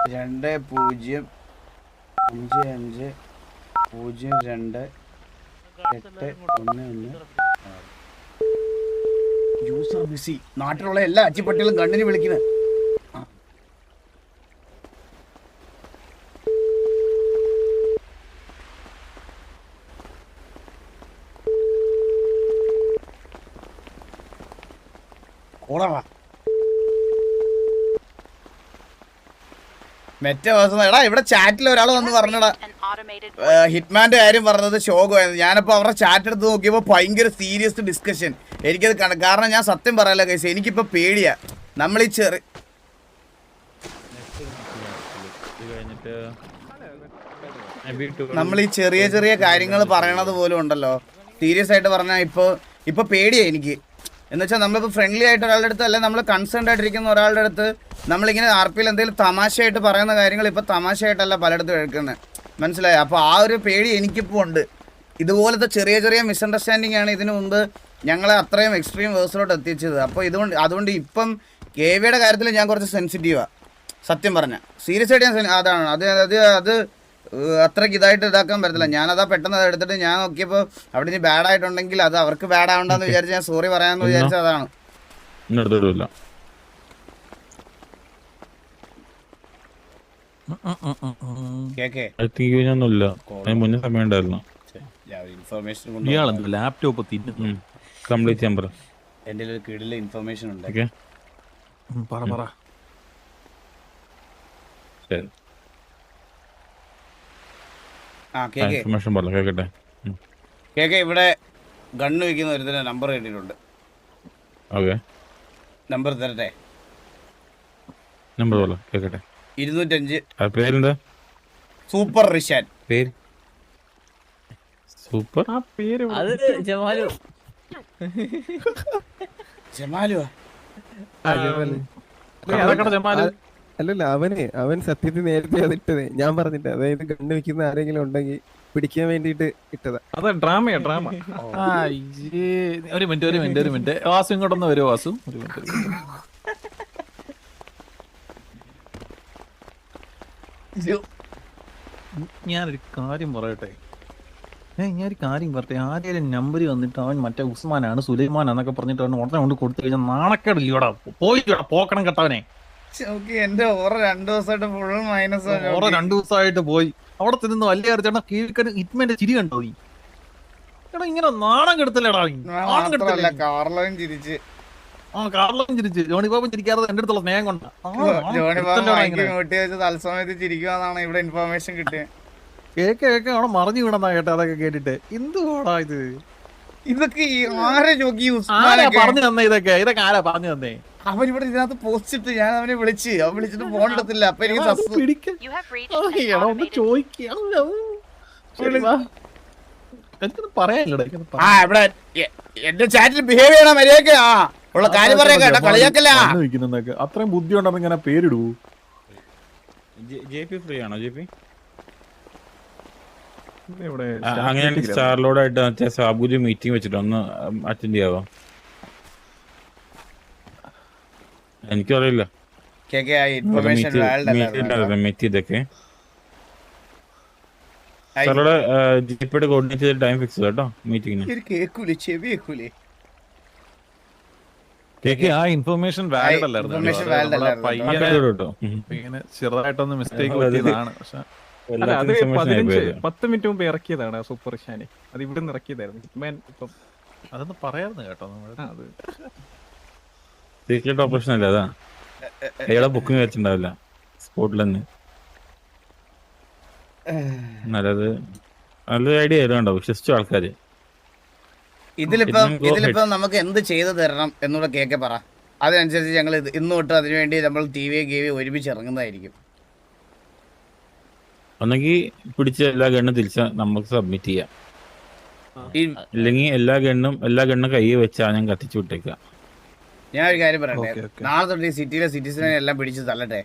2055028111. User busy. നാട്ടിലുള്ള എല്ലാ അച്ചിപ്പട്ടികളും കണ്ണിന് വിളിക്കുന്നത്. കോളാ മറ്റേ ദിവസം എടാ ഇവിടെ ചാറ്റിൽ ഒരാൾ വന്ന് പറഞ്ഞടാ ഹിറ്റ്മാന്റെ കാര്യം പറഞ്ഞത് ശോകമായിരുന്നു. ഞാനപ്പോ അവരുടെ ചാറ്റ് എടുത്ത് നോക്കിയപ്പോ ഭയങ്കര സീരിയസ് ഡിസ്കഷൻ. എനിക്കത് കാരണം ഞാൻ സത്യം പറയാലോ കൈസ്, എനിക്കിപ്പോ പേടിയാ. നമ്മൾ ഈ ചെറിയ ചെറിയ കാര്യങ്ങൾ പറയണത് പോലും ഉണ്ടല്ലോ, സീരിയസ് ആയിട്ട് പറഞ്ഞാൽ ഇപ്പൊ പേടിയാ എനിക്ക്. എന്ന് വെച്ചാൽ നമ്മളിപ്പോൾ ഫ്രണ്ട്ലി ആയിട്ട് ഒരാളുടെ അടുത്ത്, അല്ലെങ്കിൽ നമ്മൾ കൺസേൺഡ് ആയിട്ടിരിക്കുന്ന ഒരാളുടെ അടുത്ത് നമ്മളിങ്ങനെ RPയിൽ എന്തെങ്കിലും തമാശയായിട്ട് പറയുന്ന കാര്യങ്ങൾ ഇപ്പോൾ തമാശയായിട്ടല്ല പലയിടത്തും എടുക്കുന്നത്, മനസ്സിലായോ? അപ്പോൾ ആ ഒരു പേടി എനിക്കിപ്പോൾ ഉണ്ട്. ഇതുപോലത്തെ ചെറിയ ചെറിയ മിസ്അണ്ടർസ്റ്റാൻഡിങ് ആണ് ഇതിനു മുമ്പ് ഞങ്ങളെ അത്രയും എക്സ്ട്രീം വേഴ്സിലോട്ട് എത്തിച്ചത്. അപ്പോൾ അതുകൊണ്ട് ഇപ്പം KVയുടെ കാര്യത്തിൽ ഞാൻ കുറച്ച് സെൻസിറ്റീവാണ് സത്യം പറഞ്ഞാൽ. സീരിയസ് ആയിട്ട് ഞാൻ അതാണ് അത് അത്രയ്ക്ക് ഇതായിട്ട് ഇതാക്കാൻ പറ്റത്തില്ല. ഞാനതാ പെട്ടെന്ന് അത് എടുത്തിട്ട് ഞാൻ നോക്കിയപ്പോൾ അവിടെ ഇനി ബാഡ് ആയിട്ടുണ്ടെങ്കിൽ അത് അവർക്ക് ബാഡ് ആവണ്ടെന്ന് വിചാരിച്ച് ഞാൻ സോറി പറയാമെന്ന് വിചാരിച്ചത് അതാണ്. എന്റെ ഒരു കീഴിലെ ഇൻഫർമേഷൻ ഉണ്ട്. ഇവിടെ ഗണ്ണ് വയ്ക്കുന്ന ഒരുത്തന്നെ നമ്പർ കിട്ടിയിട്ടുണ്ട്. നമ്പർ തരട്ടെ? 205 സൂപ്പർ റിഷാൻ. സൂപ്പർ ജമാലുവാ? അല്ലല്ല, അവൻ സത്യത്തിൽ നേരത്തെ അത് ഇട്ടതേ. ഞാൻ പറഞ്ഞിട്ട്, അതായത് ഗണ്ണ് വെക്കുന്ന ആരെങ്കിലും ഉണ്ടെങ്കിൽ പിടിക്കാൻ വേണ്ടിട്ട് ഇട്ടതാ. അത് ഡ്രാമ. ഒരു മിനിറ്റ് വാസു ഇങ്ങോട്ടൊന്ന് വരുമോ? വാസു ഒരു മിനിറ്റ്. ഞാനൊരു കാര്യം പറയട്ടെ. ആരെയും നമ്പർ വന്നിട്ട് അവൻ മറ്റേ ഉസ്മാനാണ് സുലൈമാനാന്നൊക്കെ പറഞ്ഞിട്ട് അവൻ ഉടനെ കൊണ്ട് കൊടുത്തു കഴിഞ്ഞാൽ നാണക്കേടില്ലടാ. പോയില്ലടാ, പോക്കണം കേട്ടവനെ. എന്റെ ഓറ 2 ദിവസമായിട്ട് ഫുൾ മൈനസ്. 2 ദിവസമായിട്ട് പോയി അവിടെ തിന്ന് വലിയ ചേട്ടാ കീഴ്ക്കൻ ഹിറ്റ്മാന്റെ ചിരി കണ്ടോ നീ? എടാ ഇങ്ങനെ നാണം കെടുത്തല്ലേടാ. കാർലോയും ചിരിച്ച് ജോണി ബാബു ചിരിക്കാതെ എന്റെ അടുത്തുള്ള സ്നേഹം കൊണ്ടാ. തത്സമയത്ത് ചിരിക്കുവാന്നാണ് ഇവിടെ ഇൻഫർമേഷൻ കിട്ടിയത്. കേക്ക് അവിടെ മറിഞ്ഞു വീണെന്നാ കേട്ടെ. അതൊക്കെ കേട്ടിട്ട് എന്തുവാടാ ഇത്? ഇതൊക്കെ ആരെ നോക്കി പറഞ്ഞു തന്നെ? ഇതൊക്കെ ആരാ പറഞ്ഞു തന്നെ? അവനിവിടെ ഇതിനകത്ത് പോസ്റ്റ് ഇട്ട് ഞാൻ അവനെ വിളിച്ചിട്ട് ഫോൺ എടുത്തില്ല. അപ്പൊ എനിക്ക് എന്റെ ചാറ്റിൽ ബിഹേവ് ചെയ്യണം മര്യാദക്ക്. ഉള്ള കാര്യം പറയാ കേട്ടോ, കളിയാക്കല്ല. അത്രയും ബുദ്ധി ഉണ്ടെന്ന് ഇങ്ങനെ പേരിടൂ. ഫ്രീ ആണോ JP? അങ്ങനെ സ്റ്റാർലോഡായിട്ട് സാബുജി മീറ്റിംഗ് വെച്ചിട്ട് ഒന്ന് അറ്റൻഡ് ചെയ്യാവോ? എനിക്കറിയില്ല. ജിപിയുടെ കോർഡിനേറ്റ് ചെയ്ത് ടൈം ഫിക്സ് കേട്ടോ മീറ്റിംഗിന്. ആ ഇൻഫർമേഷൻ വാലിഡ് അല്ലായിരുന്നു. ചെറുതായിട്ടൊന്ന് മിസ്റ്റേക്ക് പറ്റിയതാണ്. പക്ഷെ 10 മിനിറ്റ് മുമ്പ് ഇറക്കിയതാണ് സൂപ്പർ ഷാനി. അത് ഇവിടെ നിന്ന് ഇറക്കിയതായിരുന്നു. ഹിറ്റ്മാൻ ഇപ്പം അതൊന്ന് പറയായിരുന്നു കേട്ടോ. സീക്രട്ട് ഓപ്പറേഷൻ അല്ലേ അതാ? അയാളെ ബുക്കിംഗ് വെച്ചിട്ടുണ്ടാവില്ല സ്പോട്ടിൽ തന്നെ. നല്ലത് നല്ലൊരു ഐഡിയ ആയിരുന്നു, വിശ്വസിച്ചു ആൾക്കാര്. ഇതിലിപ്പം നമുക്ക് എന്ത് ചെയ്തു തരണം എന്നുള്ള കേക്ക് പറ. അതിനനുസരിച്ച് ഞങ്ങൾ ഇന്ന് തൊട്ട് അതിനുവേണ്ടി നമ്മൾ TV ഒരുമിച്ച് ഇറങ്ങുന്നതായിരിക്കും. ഒന്നെങ്കിൽ പിടിച്ച എല്ലാ ഗണ്ണും തിരിച്ച് നമുക്ക് സബ്മിറ്റ് ചെയ്യാം, ഇല്ലെങ്കിൽ എല്ലാ ഗണ്ണും കൈ വെച്ചാ ഞാൻ കത്തിച്ചു വിട്ടേക്കാം. ഞാൻ ഒരു കാര്യം പറയട്ടെ, നാളെ തൊട്ട് ഈ സിറ്റിയിലെ സിറ്റിസനെ എല്ലാം പിടിച്ച് തള്ളട്ടെ.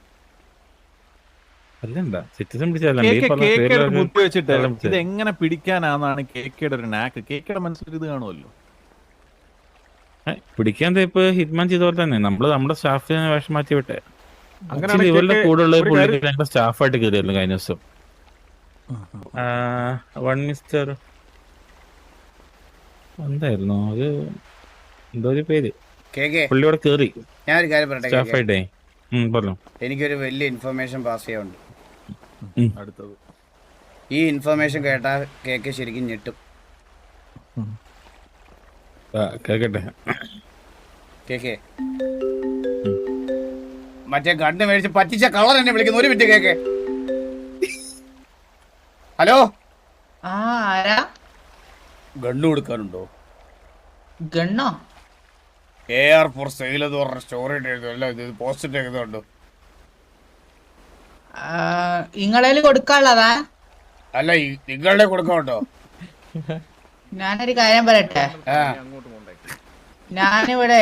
അല്ലണ്ട സിറ്റിസൺ കേക്കയുടെ ബുദ്ധി വെച്ചിട്ട് ഇത് എങ്ങനെ പിടിക്കാനാന്നാണ് കേക്കയുടെ ഒരു നാക്ക്. കേക്കയുടെ മനസ്സിൽ ഇത് കാണുമല്ലോ. പിടിക്കാൻ ഇപ്പൊ ഹിറ്റ്മാൻ ചെയ്ത പോലെ തന്നെ നമ്മള് നമ്മുടെ സ്റ്റാഫിനെ വേഷം മാറ്റി വിട്ടെ. അങ്ങനെയാണെങ്കിൽ ഇവരുടെ കൂടെ ഉള്ള ഒരു കാര്യം- പുള്ളി ഞങ്ങളുടെ സ്റ്റാഫായിട്ട് കയറിയായിരുന്നു കഴിഞ്ഞ ദിവസം. മിസ്റ്റർ എന്തായിരുന്നു അത്, എന്തോ ഒരു പേര്, കേക്ക് പുള്ളിയോടെ കേറി ഞാൻ ഒരു കാര്യം പറയട്ടെ. സ്റ്റാഫായിട്ടേ. പറഞ്ഞു. എനിക്കൊരു വലിയ ഇൻഫർമേഷൻ പാസ് ചെയ്യാനുണ്ട്. അടുത്തത് ഈ ഇൻഫർമേഷൻ കേട്ടാൽ കേക്ക് ശരിക്കും ഞെട്ടും. കേക്കട്ടെ. കേക്ക് മറ്റേ ഗണ്ണ് മേടിച്ച് പറ്റിച്ച കളർ എന്നെ വിളിക്കുന്നു. ഒരു മിനിറ്റ് കേക്ക്. ഹലോ, ആരാ? ഗണ്ണ് കൊടുക്കാനുണ്ടോ? ഗണ്ണോ? AR ഫോർ സെയിൽ എന്ന് പറഞ്ഞ സ്റ്റോറി എഴുതുമല്ലോ, ഇത് പോസ്റ്റ് എഴുതുന്നുണ്ടോ? ഇങ്ങളേല് കൊടുക്കാനുള്ളതാ? അല്ല, നിങ്ങളുടെ കൊടുക്കാനുണ്ടോ? ഞാനൊരു കാര്യം പറയട്ടെ. ഞാനിവിടെ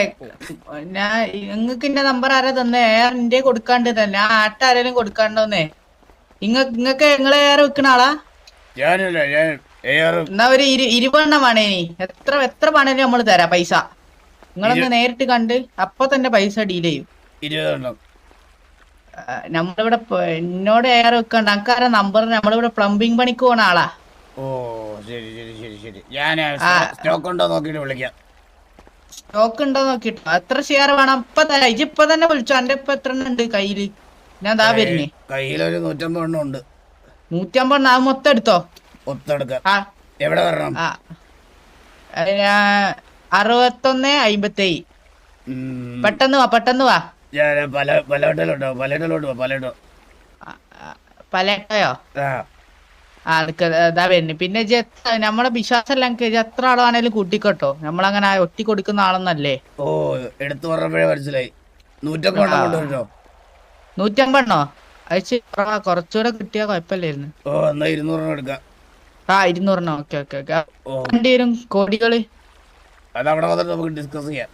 നിങ്ങക്ക് എന്റെ നമ്പർ ആരാ തന്നെ? എന്റെ കൊടുക്കാണ്ട് തന്നെ ഞാൻ ആട്ടാരേലും കൊടുക്കാണ്ടോന്നേ. നിങ്ങക്ക് നിങ്ങളെ ഏറെ വെക്കണ ആളാ? ഞാനല്ല, ഞാൻ എന്നാ ഒരു 20 വേണേനി. എത്ര വേണേലും നമ്മള് തരാം പൈസ. നിങ്ങളൊന്ന് നേരിട്ട് കണ്ട് അപ്പൊ തന്നെ പൈസ ഡീൽ ചെയ്യും. 20 നമ്മളിവിടെ എന്നോട് ഏറെ വെക്കണ്ട. അനക്കാര നമ്പർ നമ്മളിവിടെ പ്ലംബിംഗ് പണിക്ക് പോണ ആളാ. ഓ ശരി ശരി ശരി ശരി. ഞാൻ സ്റ്റോക്ക് ഉണ്ടോ നോക്കിട്ട് വിളിക്കാം. സ്റ്റോക്ക് ഉണ്ടോ നോക്കിട്ടോ. എത്ര ഷെയർ വേണം? ഇപ്പൊ തരാം. ഇപ്പൊ തന്നെ വിളിച്ചോ. എന്റെ ഇപ്പൊ എത്ര ഉണ്ട് കയ്യില്? ഞാൻ ദാ വരുന്നേ. കയ്യിലൊരു 150 ഉണ്ട്. 150 അത് മൊത്തം എടുത്തോ. ഒത്തെടുക്കാം. എവിടെ വരണം? 6157. പെട്ടെന്ന് വാ. ഞാൻ പലവട്ടലോട്ടോ. പലട്ടയോ? ഇതാ വരുന്നു. പിന്നെ നമ്മളെ വിശ്വാസമല്ല എത്ര ആളാണേലും കൂട്ടിക്കോട്ടോ. നമ്മളങ്ങനെ ഒറ്റി കൊടുക്കുന്ന ആളൊന്നല്ലേ. ഓ, എടുത്തു പറഞ്ഞപ്പോഴേ മനസ്സിലായി. 150 150 അയച്ച് കുറച്ചുകൂടെ കിട്ടിയാ കുഴപ്പമില്ലായിരുന്നു. ഓ, എന്നാ 200 എടുക്കാം. 200. ഓക്കെ. വണ്ടി വരും കോടികള്. അതവിടെ വന്നിട്ട് നമുക്ക് ഡിസ്കസ് ചെയ്യാം.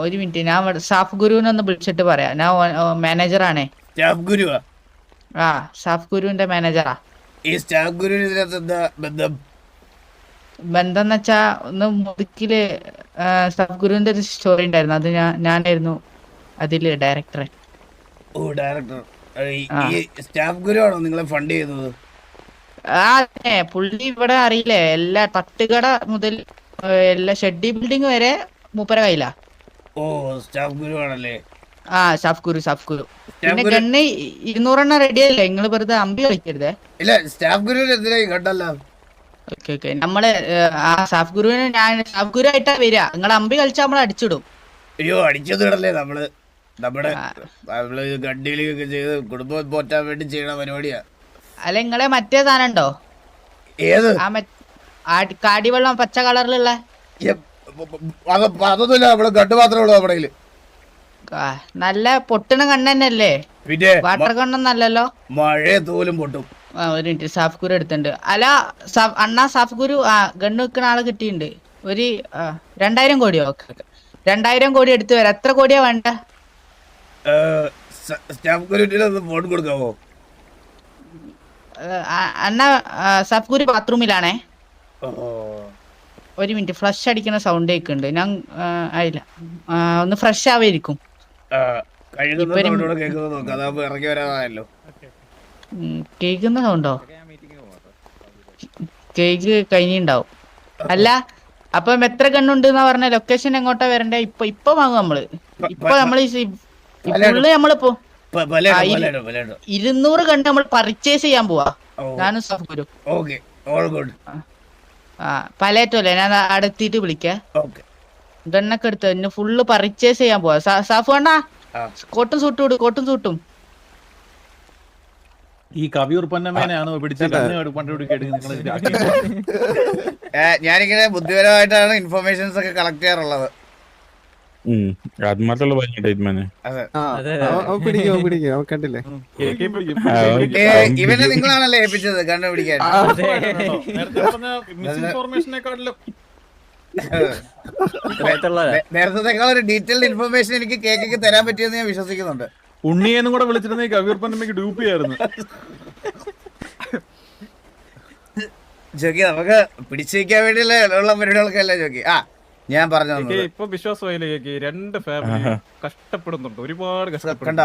ഒരു മിനിറ്റ്, ഞാൻ സാഫ് ഗുരുവിനെ ഒന്ന് വിളിച്ചിട്ട് പറയാം. ഞാൻ മാനേജറാണേ. സ്റ്റാഫ് ഗുരുവാ? സാഫ് ഗുരുവിന്റെ മാനേജറാ. ഈ സ്റ്റാഫ് ഗുരുവിന് ഇതിനകത്ത് എന്താ ബന്ധം? ബന്ധം എന്ന് വെച്ചാ ഒന്ന് മുതുക്കില് സാഫ് ഗുരുവിന്റെ ഒരു സ്റ്റോറി ഉണ്ടായിരുന്നു. അത് ഞാനായിരുന്നു അതില് ഡയറക്ടർ. ഓ, ഡയറക്ടർ. ഈ സ്റ്റാഫ് ഗുരു ആണോ നിങ്ങളെ ഫണ്ട് ചെയ്യുന്നത്? അതെ, പുള്ളി ഇവിടെ അറിയില്ലേ, എല്ലാ തട്ടുകട മുതൽ എല്ലാ ഷെഡി ബിൽഡിംഗ് വരെ മൂപ്പര കയ്യിലാ. ഓ, സ്റ്റാഫ് ഗുരു ആണല്ലേ? സാഫ് ഗുരു. പിന്നെ ഗണ്ണ് 200 റെഡിയല്ലേ? നിങ്ങള് വെറുതെ അമ്പി കളിക്കരുതേ. ഇല്ല, സ്റ്റാഫ് ഗുരുവിന് എന്തിനായി കണ്ടല്ലോ. ഓക്കെ. നമ്മള് സാഫ് ഗുരുവിന് സാഫ് ഗുരു ആയിട്ടാ വരിക. നിങ്ങൾ അമ്പി കളിച്ചാൽ നമ്മൾ അടിച്ചിടും. അയ്യോ, അടിച്ചതിടല്ലേ. നമ്മുടെ ഗഡ്ഡിയിലൊക്കെ ചെയ്ത് കുടുംബം പോറ്റാൻ വേണ്ടി ചെയ്യണ പരിപാടിയാ. അല്ല, നിങ്ങളെ മറ്റേ സാധനം ഉണ്ടോ? ഏത്? കാടിവെള്ളം പച്ച കളറിലുള്ള? അതൊന്നുമില്ല, നമ്മള് ഗഡ് മാത്രമേ ഉള്ളൂ നമ്മുടെ കയ്യില്. നല്ല പൊട്ടണ കണ്ണല്ലേ? പിന്നെ വാട്ടർ കണ്ണൊന്നല്ലല്ലോ. മഴ തോലും പൊട്ടും. ഒരു മിനിറ്റ്, സാഫ് ഗുരു എടുത്തിട്ടുണ്ട്. അല്ല അണ്ണാ, സാഫ് ഗുരു ഗണ്ണ് വെക്കുന്ന ആള് കിട്ടിയിട്ടുണ്ട്. ഒരു 2000 കോടിയോ? 2000 കോടി എടുത്തു വരാം. എത്ര കോടിയാ വേണ്ട? സ്റ്റാഫ് ഗുരുവിന് ഫോൺ കൊടുക്കാവോ? അണ്ണാ, സാഫ് ഗുരു ബാത്റൂമിലാണേ. ഒരു മിനിറ്റ്, ഫ്ലഷ് അടിക്കുന്ന സൗണ്ട് കേൾക്കുന്നുണ്ട്. ഞാൻ ആയില്ല, ഒന്ന് ഫ്രഷ് ആവായിരിക്കും. കേൾക്കുന്ന സൗണ്ടോ? കേക്ക് കഴിഞ്ഞിണ്ടാവും. അല്ല, അപ്പം എത്ര ഗണ്ണുണ്ട് എന്നാ പറഞ്ഞ? ലൊക്കേഷൻ എങ്ങോട്ടാ വരണ്ടേ? ഇപ്പൊ വാങ്ങും നമ്മള്. ഇപ്പൊ നമ്മള് നമ്മളിപ്പോ 200 ഗണ്ണ് നമ്മൾ പർച്ചേസ് ചെയ്യാൻ പോവാ. ഞാനും സാഫ് ഗുരു. പലേറ്റോ അല്ലേ? ഞാൻ അടുത്തിട്ട് വിളിക്കാം. ഗണ്ണൊക്കെ എടുത്ത് എന്നെ ഫുള്ള് പർച്ചേസ് ചെയ്യാൻ പോവാ. സാഫ് വേണ്ട, കോട്ടും സൂട്ടും. ഈ കവിയൂർ പൊന്നമ്മേനെയാണ് പിടിച്ച് കണ്ടുപിടിക്കേണ്ടി നിങ്ങൾ ഞാനിങ്ങനെ ബുദ്ധിപരമായിട്ടാണ് ഇൻഫർമേഷൻസ് ഒക്കെ കളക്ട് ചെയ്യാറുള്ളത്. അത് മാത്രമല്ല ട്രീറ്റ്മെന്റ്. പിടിക്കും കണ്ടില്ലേ ഇവനെ നിങ്ങളാണല്ലേ ഏൽപ്പിച്ചത് കണ്ടുപിടിക്കാൻ. നേരത്തെ ഒരു ഡീറ്റെയിൽഡ് ഇൻഫർമേഷൻ എനിക്ക് കേക്കൊക്കെ തരാൻ പറ്റിയെന്ന് ഞാൻ വിശ്വസിക്കുന്നുണ്ട്. ഉണ്ണിയെന്നും കൂടെ വിളിച്ചിരുന്ന കവിയൂർ പൊന്നമ്മയ്ക്ക് ഡ്യൂപ്പ് ചെയ്യായിരുന്നു. ജോക്കി നമുക്ക് പിടിച്ചു വയ്ക്കാൻ വേണ്ടിയുള്ള ഉള്ള പരിപാടികൾക്കല്ല ജോക്കി. ഞാൻ പറഞ്ഞു ഇപ്പൊ വിശ്വാസമായില്ലേ കേക്ക്? രണ്ട് ഫാമിലി കഷ്ടപ്പെടുന്നുണ്ട്, ഒരുപാട് കഷ്ടപ്പെടണ്ട.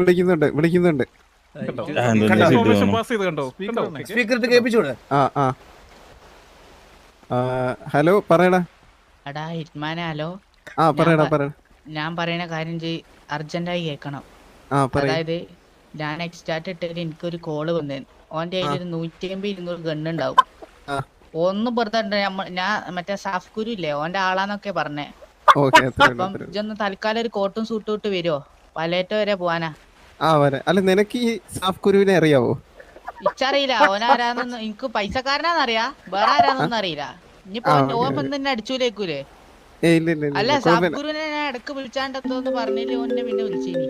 വിളിക്കുന്നുണ്ട്. പാസ് ചെയ്ത് കണ്ടോ? സ്പീക്കർ കേൾപ്പിച്ചൂടെ? ഹലോ പറയടാ. എടാ ഹിറ്റ്മാനെ, ഹലോ. പറയടാ. ഞാൻ പറയുന്ന കാര്യം അർജന്റായി കേക്കണം. അതായത് ഞാൻ എക്സ്റ്റാർട്ട് ഇട്ടതിൽ എനിക്കൊരു കോള് വന്നേ. ഓന്റെ കയ്യിൽ 150-200 ഗണ്ണുണ്ടാവും. ഒന്നും പുറത്തെ ഞാൻ മറ്റേ സാഫ്കുരു ഇല്ലേ, ഓന്റെ ആളാന്നൊക്കെ പറഞ്ഞേ. അപ്പം ഇതൊന്ന് തൽക്കാലം ഒരു കോട്ടും സൂട്ടും ഇട്ട് വരുമോ? പലേറ്റോ വരെ പോവാനാ. അല്ല നിനക്ക് ഈ സാഫ്കുരുവിനെ അറിയാവോ? ഇച്ചറിയില്ല ഓനാരാന്നൊന്നും. എനിക്ക് പൈസക്കാരനാന്നറിയാ, വേറെ ആരാന്നൊന്നും അറിയില്ല. ഇനിയിപ്പോ ഓൻ തന്നെ അടിച്ചൂലേക്കൂലേ? അല്ല സാഫ്കുരുവിനെ ഞാൻ ഇടക്ക് വിളിച്ചാണ്ടെത്തോന്ന് പറഞ്ഞില്ലേ ഓനെ പിന്നെ വിളിച്ചിനി.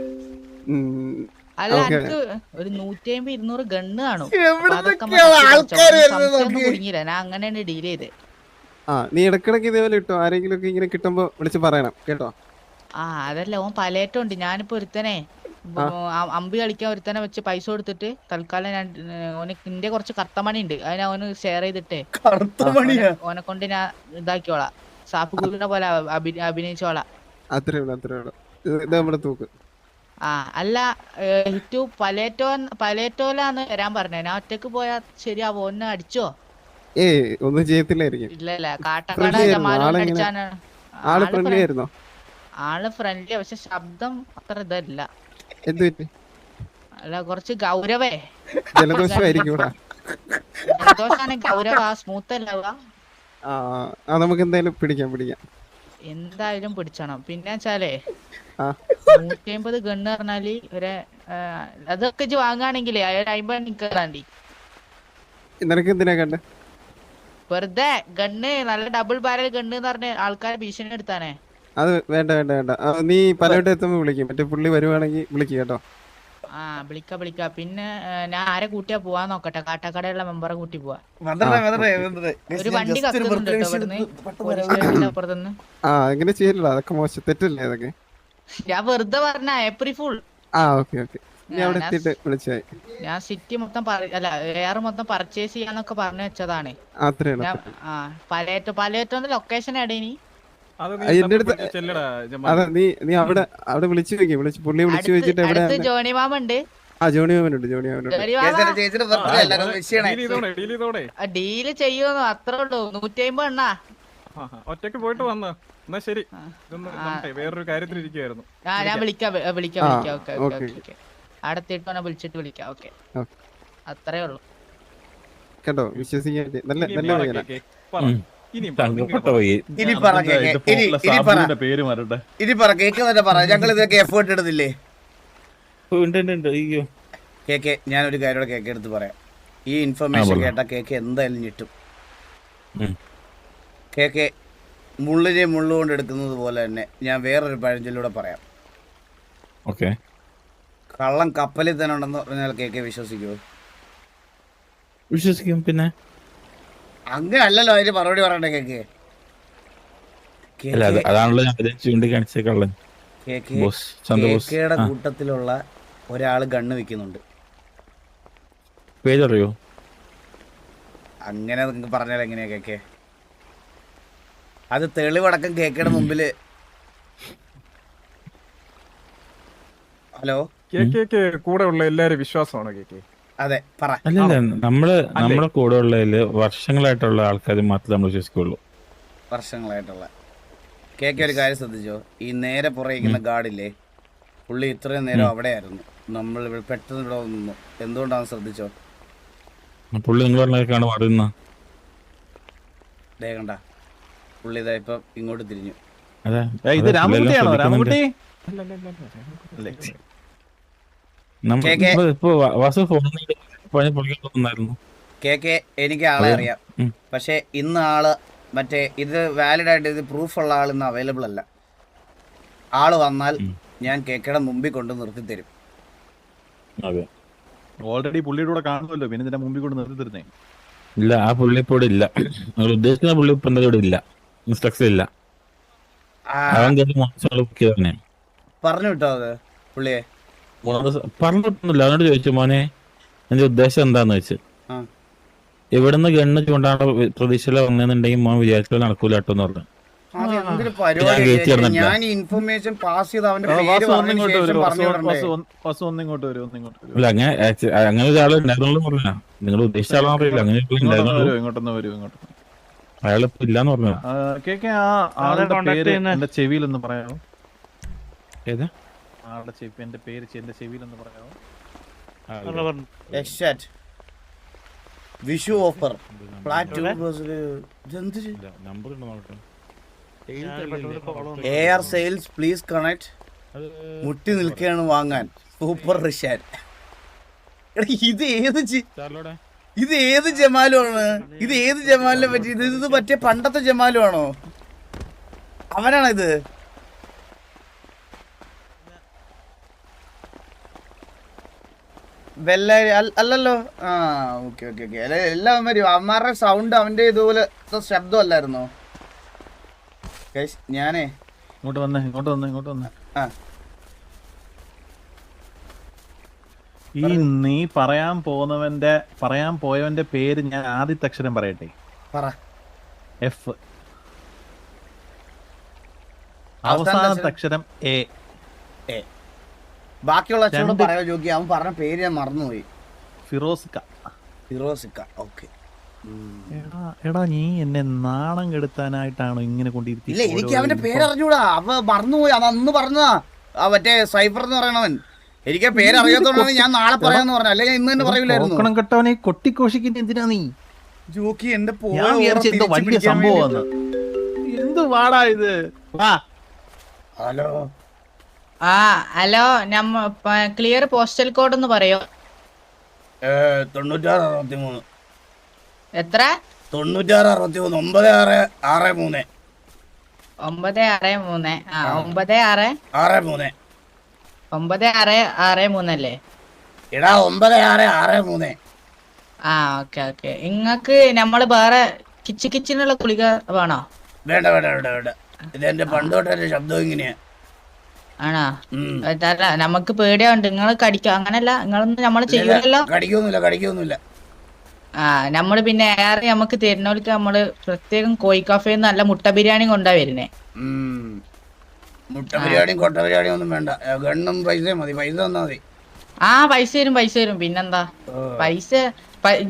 അല്ല എനിക്ക് ഒരു 150-200 ഗണ്ണ് കാണും. കുടുങ്ങിയില്ല, ഞാൻ അങ്ങനെയാണ് ഡീൽ ചെയ്ത്. നീ ഇടക്കിടക്ക് ഇതേപോലെ കിട്ടോ? ആരെങ്കിലും ഒക്കെ ഇങ്ങനെ കിട്ടുമ്പോ വിളിച്ച് പറയണം കേട്ടോ. അതല്ല ഓൻ പലേറ്റം ഉണ്ട്. ഞാനിപ്പോ ഒരുത്തനെ അമ്പി കളിക്കാൻ ഒരുത്തനെ വെച്ച് പൈസ കൊടുത്തിട്ട് തൽക്കാലം ഞാൻ ഓന്റെ കുറച്ച് കർത്തമണി ഉണ്ട്, അതിനെ ഓന് ഷെയർ ചെയ്തിട്ടേ ഓനെ കൊണ്ട് ഞാൻ ഇതാക്കിയോളാം. സാഫ്കുരുവിനെ പോലെ അഭിനയിച്ചോളാം. അത്രേ ഉള്ളൂ. തൂക്ക്. അല്ല ഹിറ്റു പലേറ്റോലാന്ന് വരാൻ പറഞ്ഞേ. ഞാൻ ഒറ്റക്ക് പോയാ ശരിയാവോ? ഒന്ന് അടിച്ചോ? ഒന്നും ചെയ്യത്തില്ലായിരിക്കും. ഇല്ല കാട്ടക്കാട് ജമാലോനെ അടിച്ചാണ്. ആള് ഫ്രണ്ട്ലി, പക്ഷെ ശബ്ദം അത്ര ഇതല്ല. അല്ല കുറച്ച് ഗൗരവേ. ജലദോഷാണ് ഗൗരവ, സ്മൂത്ത് അല്ല. നമുക്ക് എന്തായാലും പിടിക്കാം. എന്തായാലും പിടിച്ചണം. പിന്നെ വെച്ചാലേ 150 ഗണ്ണ് പറഞ്ഞാല് അതൊക്കെ വാങ്ങാണെങ്കിലേ 50 നിക്കാണ്ടി. നിനക്ക് എന്തിനാ കണ്ടേ? വെറുതെ ഗണ്ണ്, നല്ല ഡബിൾ ബാരൽ ഗണ്ണ് എന്ന് പറഞ്ഞ ആൾക്കാരെ ഭീഷണി എടുത്താനേ. അത് വേണ്ട. നീ പലവട്ടം എത്തുമ്പോ വിളിക്കും. മറ്റേ പുള്ളി വരുവാണെങ്കിൽ വിളിക്കും കേട്ടോ. വിളിക്കാം. പിന്നെ ഞാൻ ആരെ കൂട്ടിയാ പോവാൻ നോക്കട്ടെ. കാട്ടാക്കടയുള്ള മെമ്പറെ കൂട്ടി പോവാ. ഒരു വണ്ടി കത്തുന്നുണ്ട് അപ്പുറത്തുനിന്ന്. അങ്ങനെ ചെയ്യില്ല, അതൊക്കെ മോശം തെറ്റല്ലേ അതൊക്കെ. ഞാൻ വെറുതെ പറഞ്ഞ ഏപ്രിൽ ഫുൾ. ഞാൻ സിറ്റി മൊത്തം എയർ മൊത്തം പർച്ചേസ് ചെയ്യാന്നൊക്കെ പറഞ്ഞു വെച്ചതാണ്. പലേറ്റോന്റെ ലൊക്കേഷൻ എടീനി. നീ അവിടെ വിളിച്ചു പുള്ളി വിളിച്ചു വെച്ചിട്ട് എവിടെ? ജോണി മാമുണ്ട്. ഡീല് ചെയ്യുന്നു, അത്രേ ഉള്ളൂ. 150 എണ്ണാ. ഒറ്റക്ക് പോയിട്ട് വന്നോ? എന്നാ ശരി, വേറൊരു കാര്യത്തിൽ ഇരിക്കുവായിരുന്നു. ഞാൻ വിളിക്കാം. അടുത്തിട്ടോനെ വിളിച്ചിട്ട് വിളിക്കാം. ഓക്കെ, അത്രേ ഉള്ളൂ കേട്ടോ. വിശ്വസിക്കാൻ ഞങ്ങൾ ഇതൊക്കെ എഫേർട്ട് എടുത്തില്ലേ? കേക്ക്, ഞാനൊരു കാര്യം കേക്ക് എടുത്ത് പറയാം. ഈ ഇൻഫർമേഷൻ കേട്ട കേക്ക് എന്തായാലും ഞെട്ടും. കേക്ക് മുള്ളിനെ മുള്ളുകൊണ്ട് എടുക്കുന്നത് പോലെ തന്നെ ഞാൻ വേറൊരു പഴഞ്ചൊല്ലൂടെ പറയാം. കള്ളം കപ്പലിൽ തന്നെ ഉണ്ടെന്ന് പറഞ്ഞാൽ കേക്ക് വിശ്വസിക്കുമോ? വിശ്വസിക്കും. പിന്നെ അങ്ങനെ അല്ലല്ലോ അതിന് മറുപടി പറയണ്ടേ കേക്ക്? കേക്കയുടെ കൂട്ടത്തിലുള്ള ഒരാള് ഗണ്ണ് വെക്കുന്നുണ്ട്. പേരറിയോ? അങ്ങനെ നിങ്ങൾക്ക് പറഞ്ഞാൽ എങ്ങനെയാ കേക്ക്? അത് തെളിവടക്കം കേക്കയുടെ മുമ്പില്. ഹലോ, കൂടെ ഉള്ള എല്ലാരും വിശ്വാസമാണോ കേക്ക്? അതെ, പറ. അല്ലല്ല, നമ്മളെ കൂടെ ഉള്ളതില് വർഷങ്ങളായിട്ടുള്ള ആൾക്കാർ മാത്രമേ നമ്മൾ വിശ്വസിക്കുള്ളൂ. വർഷങ്ങളായിട്ടുള്ള കേക്ക് ഒരു കാര്യം ശ്രദ്ധിച്ചോ? ഈ നേരെ പുറകിക്കുന്ന ഗാർഡില്ലേ, പുള്ളി ഇത്രയും നേരം അവിടെ ആയിരുന്നു. നമ്മൾ പെട്ടെന്ന് ഇവിടെ നിന്നു. എന്തുകൊണ്ടാണ് ശ്രദ്ധിച്ചോ? പുള്ളി നിങ്ങൾ പറഞ്ഞ മാറുന്ന കണ്ട പുള്ളി ഇതാ ഇപ്പൊ ഇങ്ങോട്ട് തിരിഞ്ഞു. ഇത് രാമൻകുട്ടിയാണോ? രാമൻകുട്ടി ഇപ്പൊ വാസു ഫോൺ പൊളിക്കൊന്നായിരുന്നു. എനിക്ക് ആളെ അറിയാം, പക്ഷെ ഇന്ന് ആള് മറ്റേ ഇത് വാലിഡ് ആയിട്ട് ഇത് പ്രൂഫ് ഉള്ള ആൾ ഇന്ന് അവൈലബിൾ അല്ല. ആള് വന്നാൽ ഞാൻ കേക്കയുടെ മുമ്പിൽ കൊണ്ട് നിർത്തി തരും. ഓൾറെഡി പുള്ളിയുടെ കൂടെ കാണുമല്ലോ, പിന്നെ ഇതിന്റെ മുമ്പിൽ കൊണ്ട് നിർത്തി തരുന്നേ. ഇല്ല, ആ പുള്ളി ഇപ്പൊ ഇവിടെ ഇല്ല. ഉദ്ദേശിക്കുന്ന പുള്ളി ഇപ്പൊ എന്തായാലും ഇവിടെ ഇല്ല, ഇൻസ്ട്രക്ഷൻ ഇല്ല. പറഞ്ഞു വിട്ടോ അത് പുള്ളിയെ? പറഞ്ഞിട്ടൊന്നുമില്ല. അവനോട് ചോദിച്ചു, മോനെ എന്റെ ഉദ്ദേശം എന്താന്ന് വെച്ച്. ഇവിടുന്ന് ഗണ്ണ് ചൂണ്ടാനുള്ള പ്രതീക്ഷയില വന്നെന്നുണ്ടെങ്കിൽ മോൻ വിചാരിച്ചാൽ നടക്കൂല കേട്ടോ എന്ന് പറഞ്ഞു. ഞാൻ ഇൻഫർമേഷൻ പാസ് ചെയ്ത് അവന്റെ പേര് അല്ല, അങ്ങനെ ഒരാൾ ഉണ്ടായിരുന്നുള്ളൂ പറഞ്ഞ. നിങ്ങൾ ഉദ്ദേശിച്ച ആളാണെന്ന് അറിയില്ല, അങ്ങനെ അയാളിപ്പോ ഇല്ലാന്ന് പറഞ്ഞു. എന്റെ ചെവിയിലൊന്ന് പറയാമോ? ഏതാ ആളുടെ ചെവി? എന്റെ പേര് എന്റെ ചെവിയിലൊന്ന് പറയാമോ? Vishu offer AR sales please connect. മുട്ടി നിൽക്കുകയാണ് വാങ്ങാൻ. സൂപ്പർ റിഷാൻ. ഇത് ഏത് ജമാലുമാണ്? ഇത് ഏത് ജമാലിനെ പറ്റി? ഇത് പറ്റിയ പണ്ടത്തെ ജമാലു ആണോ? അവനാണോ ഇത്? അല്ലല്ലോ. ആ ഓക്കെ ഓക്കെ ഓക്കെ. എല്ലാം വരും. അവന്മാരുടെ സൗണ്ട് അവന്റെ ഇതുപോലെ ശബ്ദം അല്ലായിരുന്നോ? ഞാനേ ഇങ്ങോട്ട് വന്നേ. ഈ നീ പറയാൻ പോയവന്റെ പേര് ഞാൻ ആദ്യത്തെ അക്ഷരം പറയട്ടെ. എഫ്. അവസാനത്തെ അക്ഷരം എ. ബാക്കിയുള്ള അക്ഷരം പറയാ ജോക്കി. അവൻ പറഞ്ഞ പേര് ഞാൻ മറന്നുപോയി. ഫിറോസിക്ക. ഓക്കെ. എടാ നീ എന്നെ നാണം കെടുത്താനായിട്ടാണോ ഇങ്ങനെ കൊണ്ടിരുത്തി? ഇല്ല, എനിക്ക് അവന്റെ പേര് അറിഞ്ഞൂടാ. അവ മറന്നുപോയി. അവ അന്ന് പറഞ്ഞതാ. ആ മറ്റേ സൈഫർ എന്ന് പറയണവൻ. എനിക്ക് പേര് അറിയാത്തോണ്ടാണ് ഞാൻ നാളെ പറയാന്ന് പറഞ്ഞ. അല്ലെങ്കിൽ ഇന്ന് തന്നെ പറയൂലായിരുന്നു. കെട്ടവനെ കൊട്ടിക്കോഷിക്കുന്ന എന്തിനാ നീ ജോക്കി? എന്റെ വലിയ സംഭവം എന്ത് വാടാ ഇത്? Hello. Hello, clear postal code ഒന്ന് പറയോ? 9663. എത്ര? 9663. 9663. 963. 9663. 9663 അല്ലേ? എടാ 9663. Okay okay. ഇങ്ങക്ക് നമ്മള് വേറെ കിച്ചിനുള്ള ഗുളിക വേണോ? വേണ്ട. ഇതെന്റെ പണ്ടോട്ടെ ശബ്ദം ഇങ്ങനെയാ. ആണോ? നമുക്ക് പേടിയുണ്ട്. നിങ്ങൾ കടിക്കുക അങ്ങനല്ല, നിങ്ങളൊന്നും നമ്മള് ചെയ്യൂലല്ലോ. കടിക്കൊന്നുമില്ല. നമ്മള് പിന്നെ ഏറെ നമുക്ക് തരുന്നവർക്ക് നമ്മള് പ്രത്യേകം കോഴി കഫേന്ന് നല്ല മുട്ട ബിരിയാണി കൊണ്ടാ വരുന്നേ. മുട്ട ബിരിയാണിയും കൊട്ട ബിരിയാണിയും ഒന്നും വേണ്ട. ഗണ്ണും പൈസ മതി. പൈസ തന്നാ മതി. പൈസ തരും. പിന്നെന്താ പൈസ?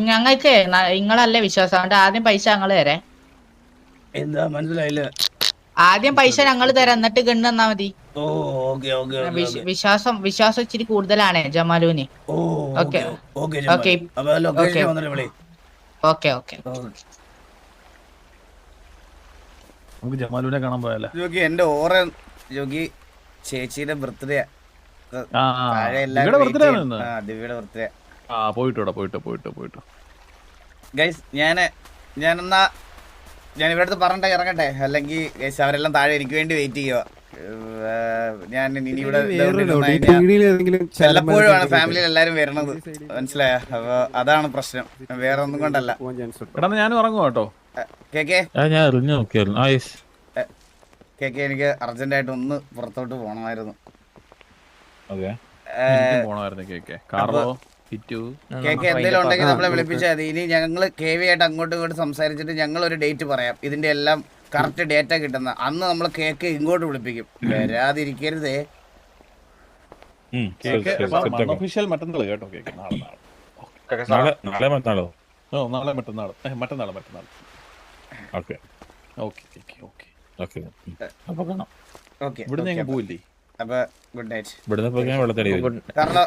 ഞങ്ങൾക്ക് നിങ്ങളല്ലേ വിശ്വാസം. അതുകൊണ്ട് ആദ്യം പൈസ ഞങ്ങള് തരേ. എന്താ മനസ്സിലായില്ല? ആദ്യം പൈസ ഞങ്ങൾ തരാം, എന്നിട്ട് ഗണ്ണ് തന്നാ മതി. വിശ്വാസം ഇച്ചിരി കൂടുതലാണ് ജമാലുവിന്. ഓക്കെ. നമുക്ക് ജമാലുവിനെ കാണാൻ പോയാലോ? ജോക്കി എന്റെ ഓറ ജോക്കി ചേച്ചിയുടെ ബർത്ത്ഡേ. ദിവ്യയുടെ ബർത്ത്ഡേ. പോയിട്ടോ ഗൈസ് ഞാനെന്നാ ഞാൻ ഇവിടെ അടുത്ത് പറഞ്ഞിട്ട് ഇറങ്ങട്ടെ. അല്ലെങ്കിൽ ഗൈസ് അവരെല്ലാം താഴെ എനിക്ക് വേണ്ടി വെയിറ്റ് ചെയ്യുക. ഞാൻ ഇനി ഇവിടെ വല്ലപ്പോഴുമാണ് ഫാമിലിയിൽ എല്ലാരും വരണത്. മനസ്സിലായോ? അപ്പൊ അതാണ് പ്രശ്നം, വേറെ ഒന്നും കൊണ്ടല്ല. ഞാൻ ഉറങ്ങും കേട്ടോ. കേക്കെ എനിക്ക് അർജന്റായിട്ട് ഒന്ന് പുറത്തോട്ട് പോണമായിരുന്നു. കേക്ക് എന്തെങ്കിലും ഉണ്ടെങ്കിൽ നമ്മളെ വിളിപ്പിച്ചാൽ മതി. ഇനി ഞങ്ങള് KV ആയിട്ട് അങ്ങോട്ടും ഇങ്ങോട്ടും സംസാരിച്ചിട്ട് ഞങ്ങൾ ഒരു ഡേറ്റ് പറയാം. ഇതിന്റെ എല്ലാം കറക്റ്റ് ഡേറ്റ കിട്ടുന്ന അന്ന് നമ്മൾ കേക്ക് ഇങ്ങോട്ട് വിളിപ്പിക്കും. വരാതിരിക്കരുതേ. മറ്റന്നാൾ കേട്ടോ. കേക്ക് മറ്റന്നാൾ. ഇവിടെ പോയില്ലേ? അപ്പൊ ഗുഡ് നൈറ്റ്. വെള്ളത്തടി കാരണം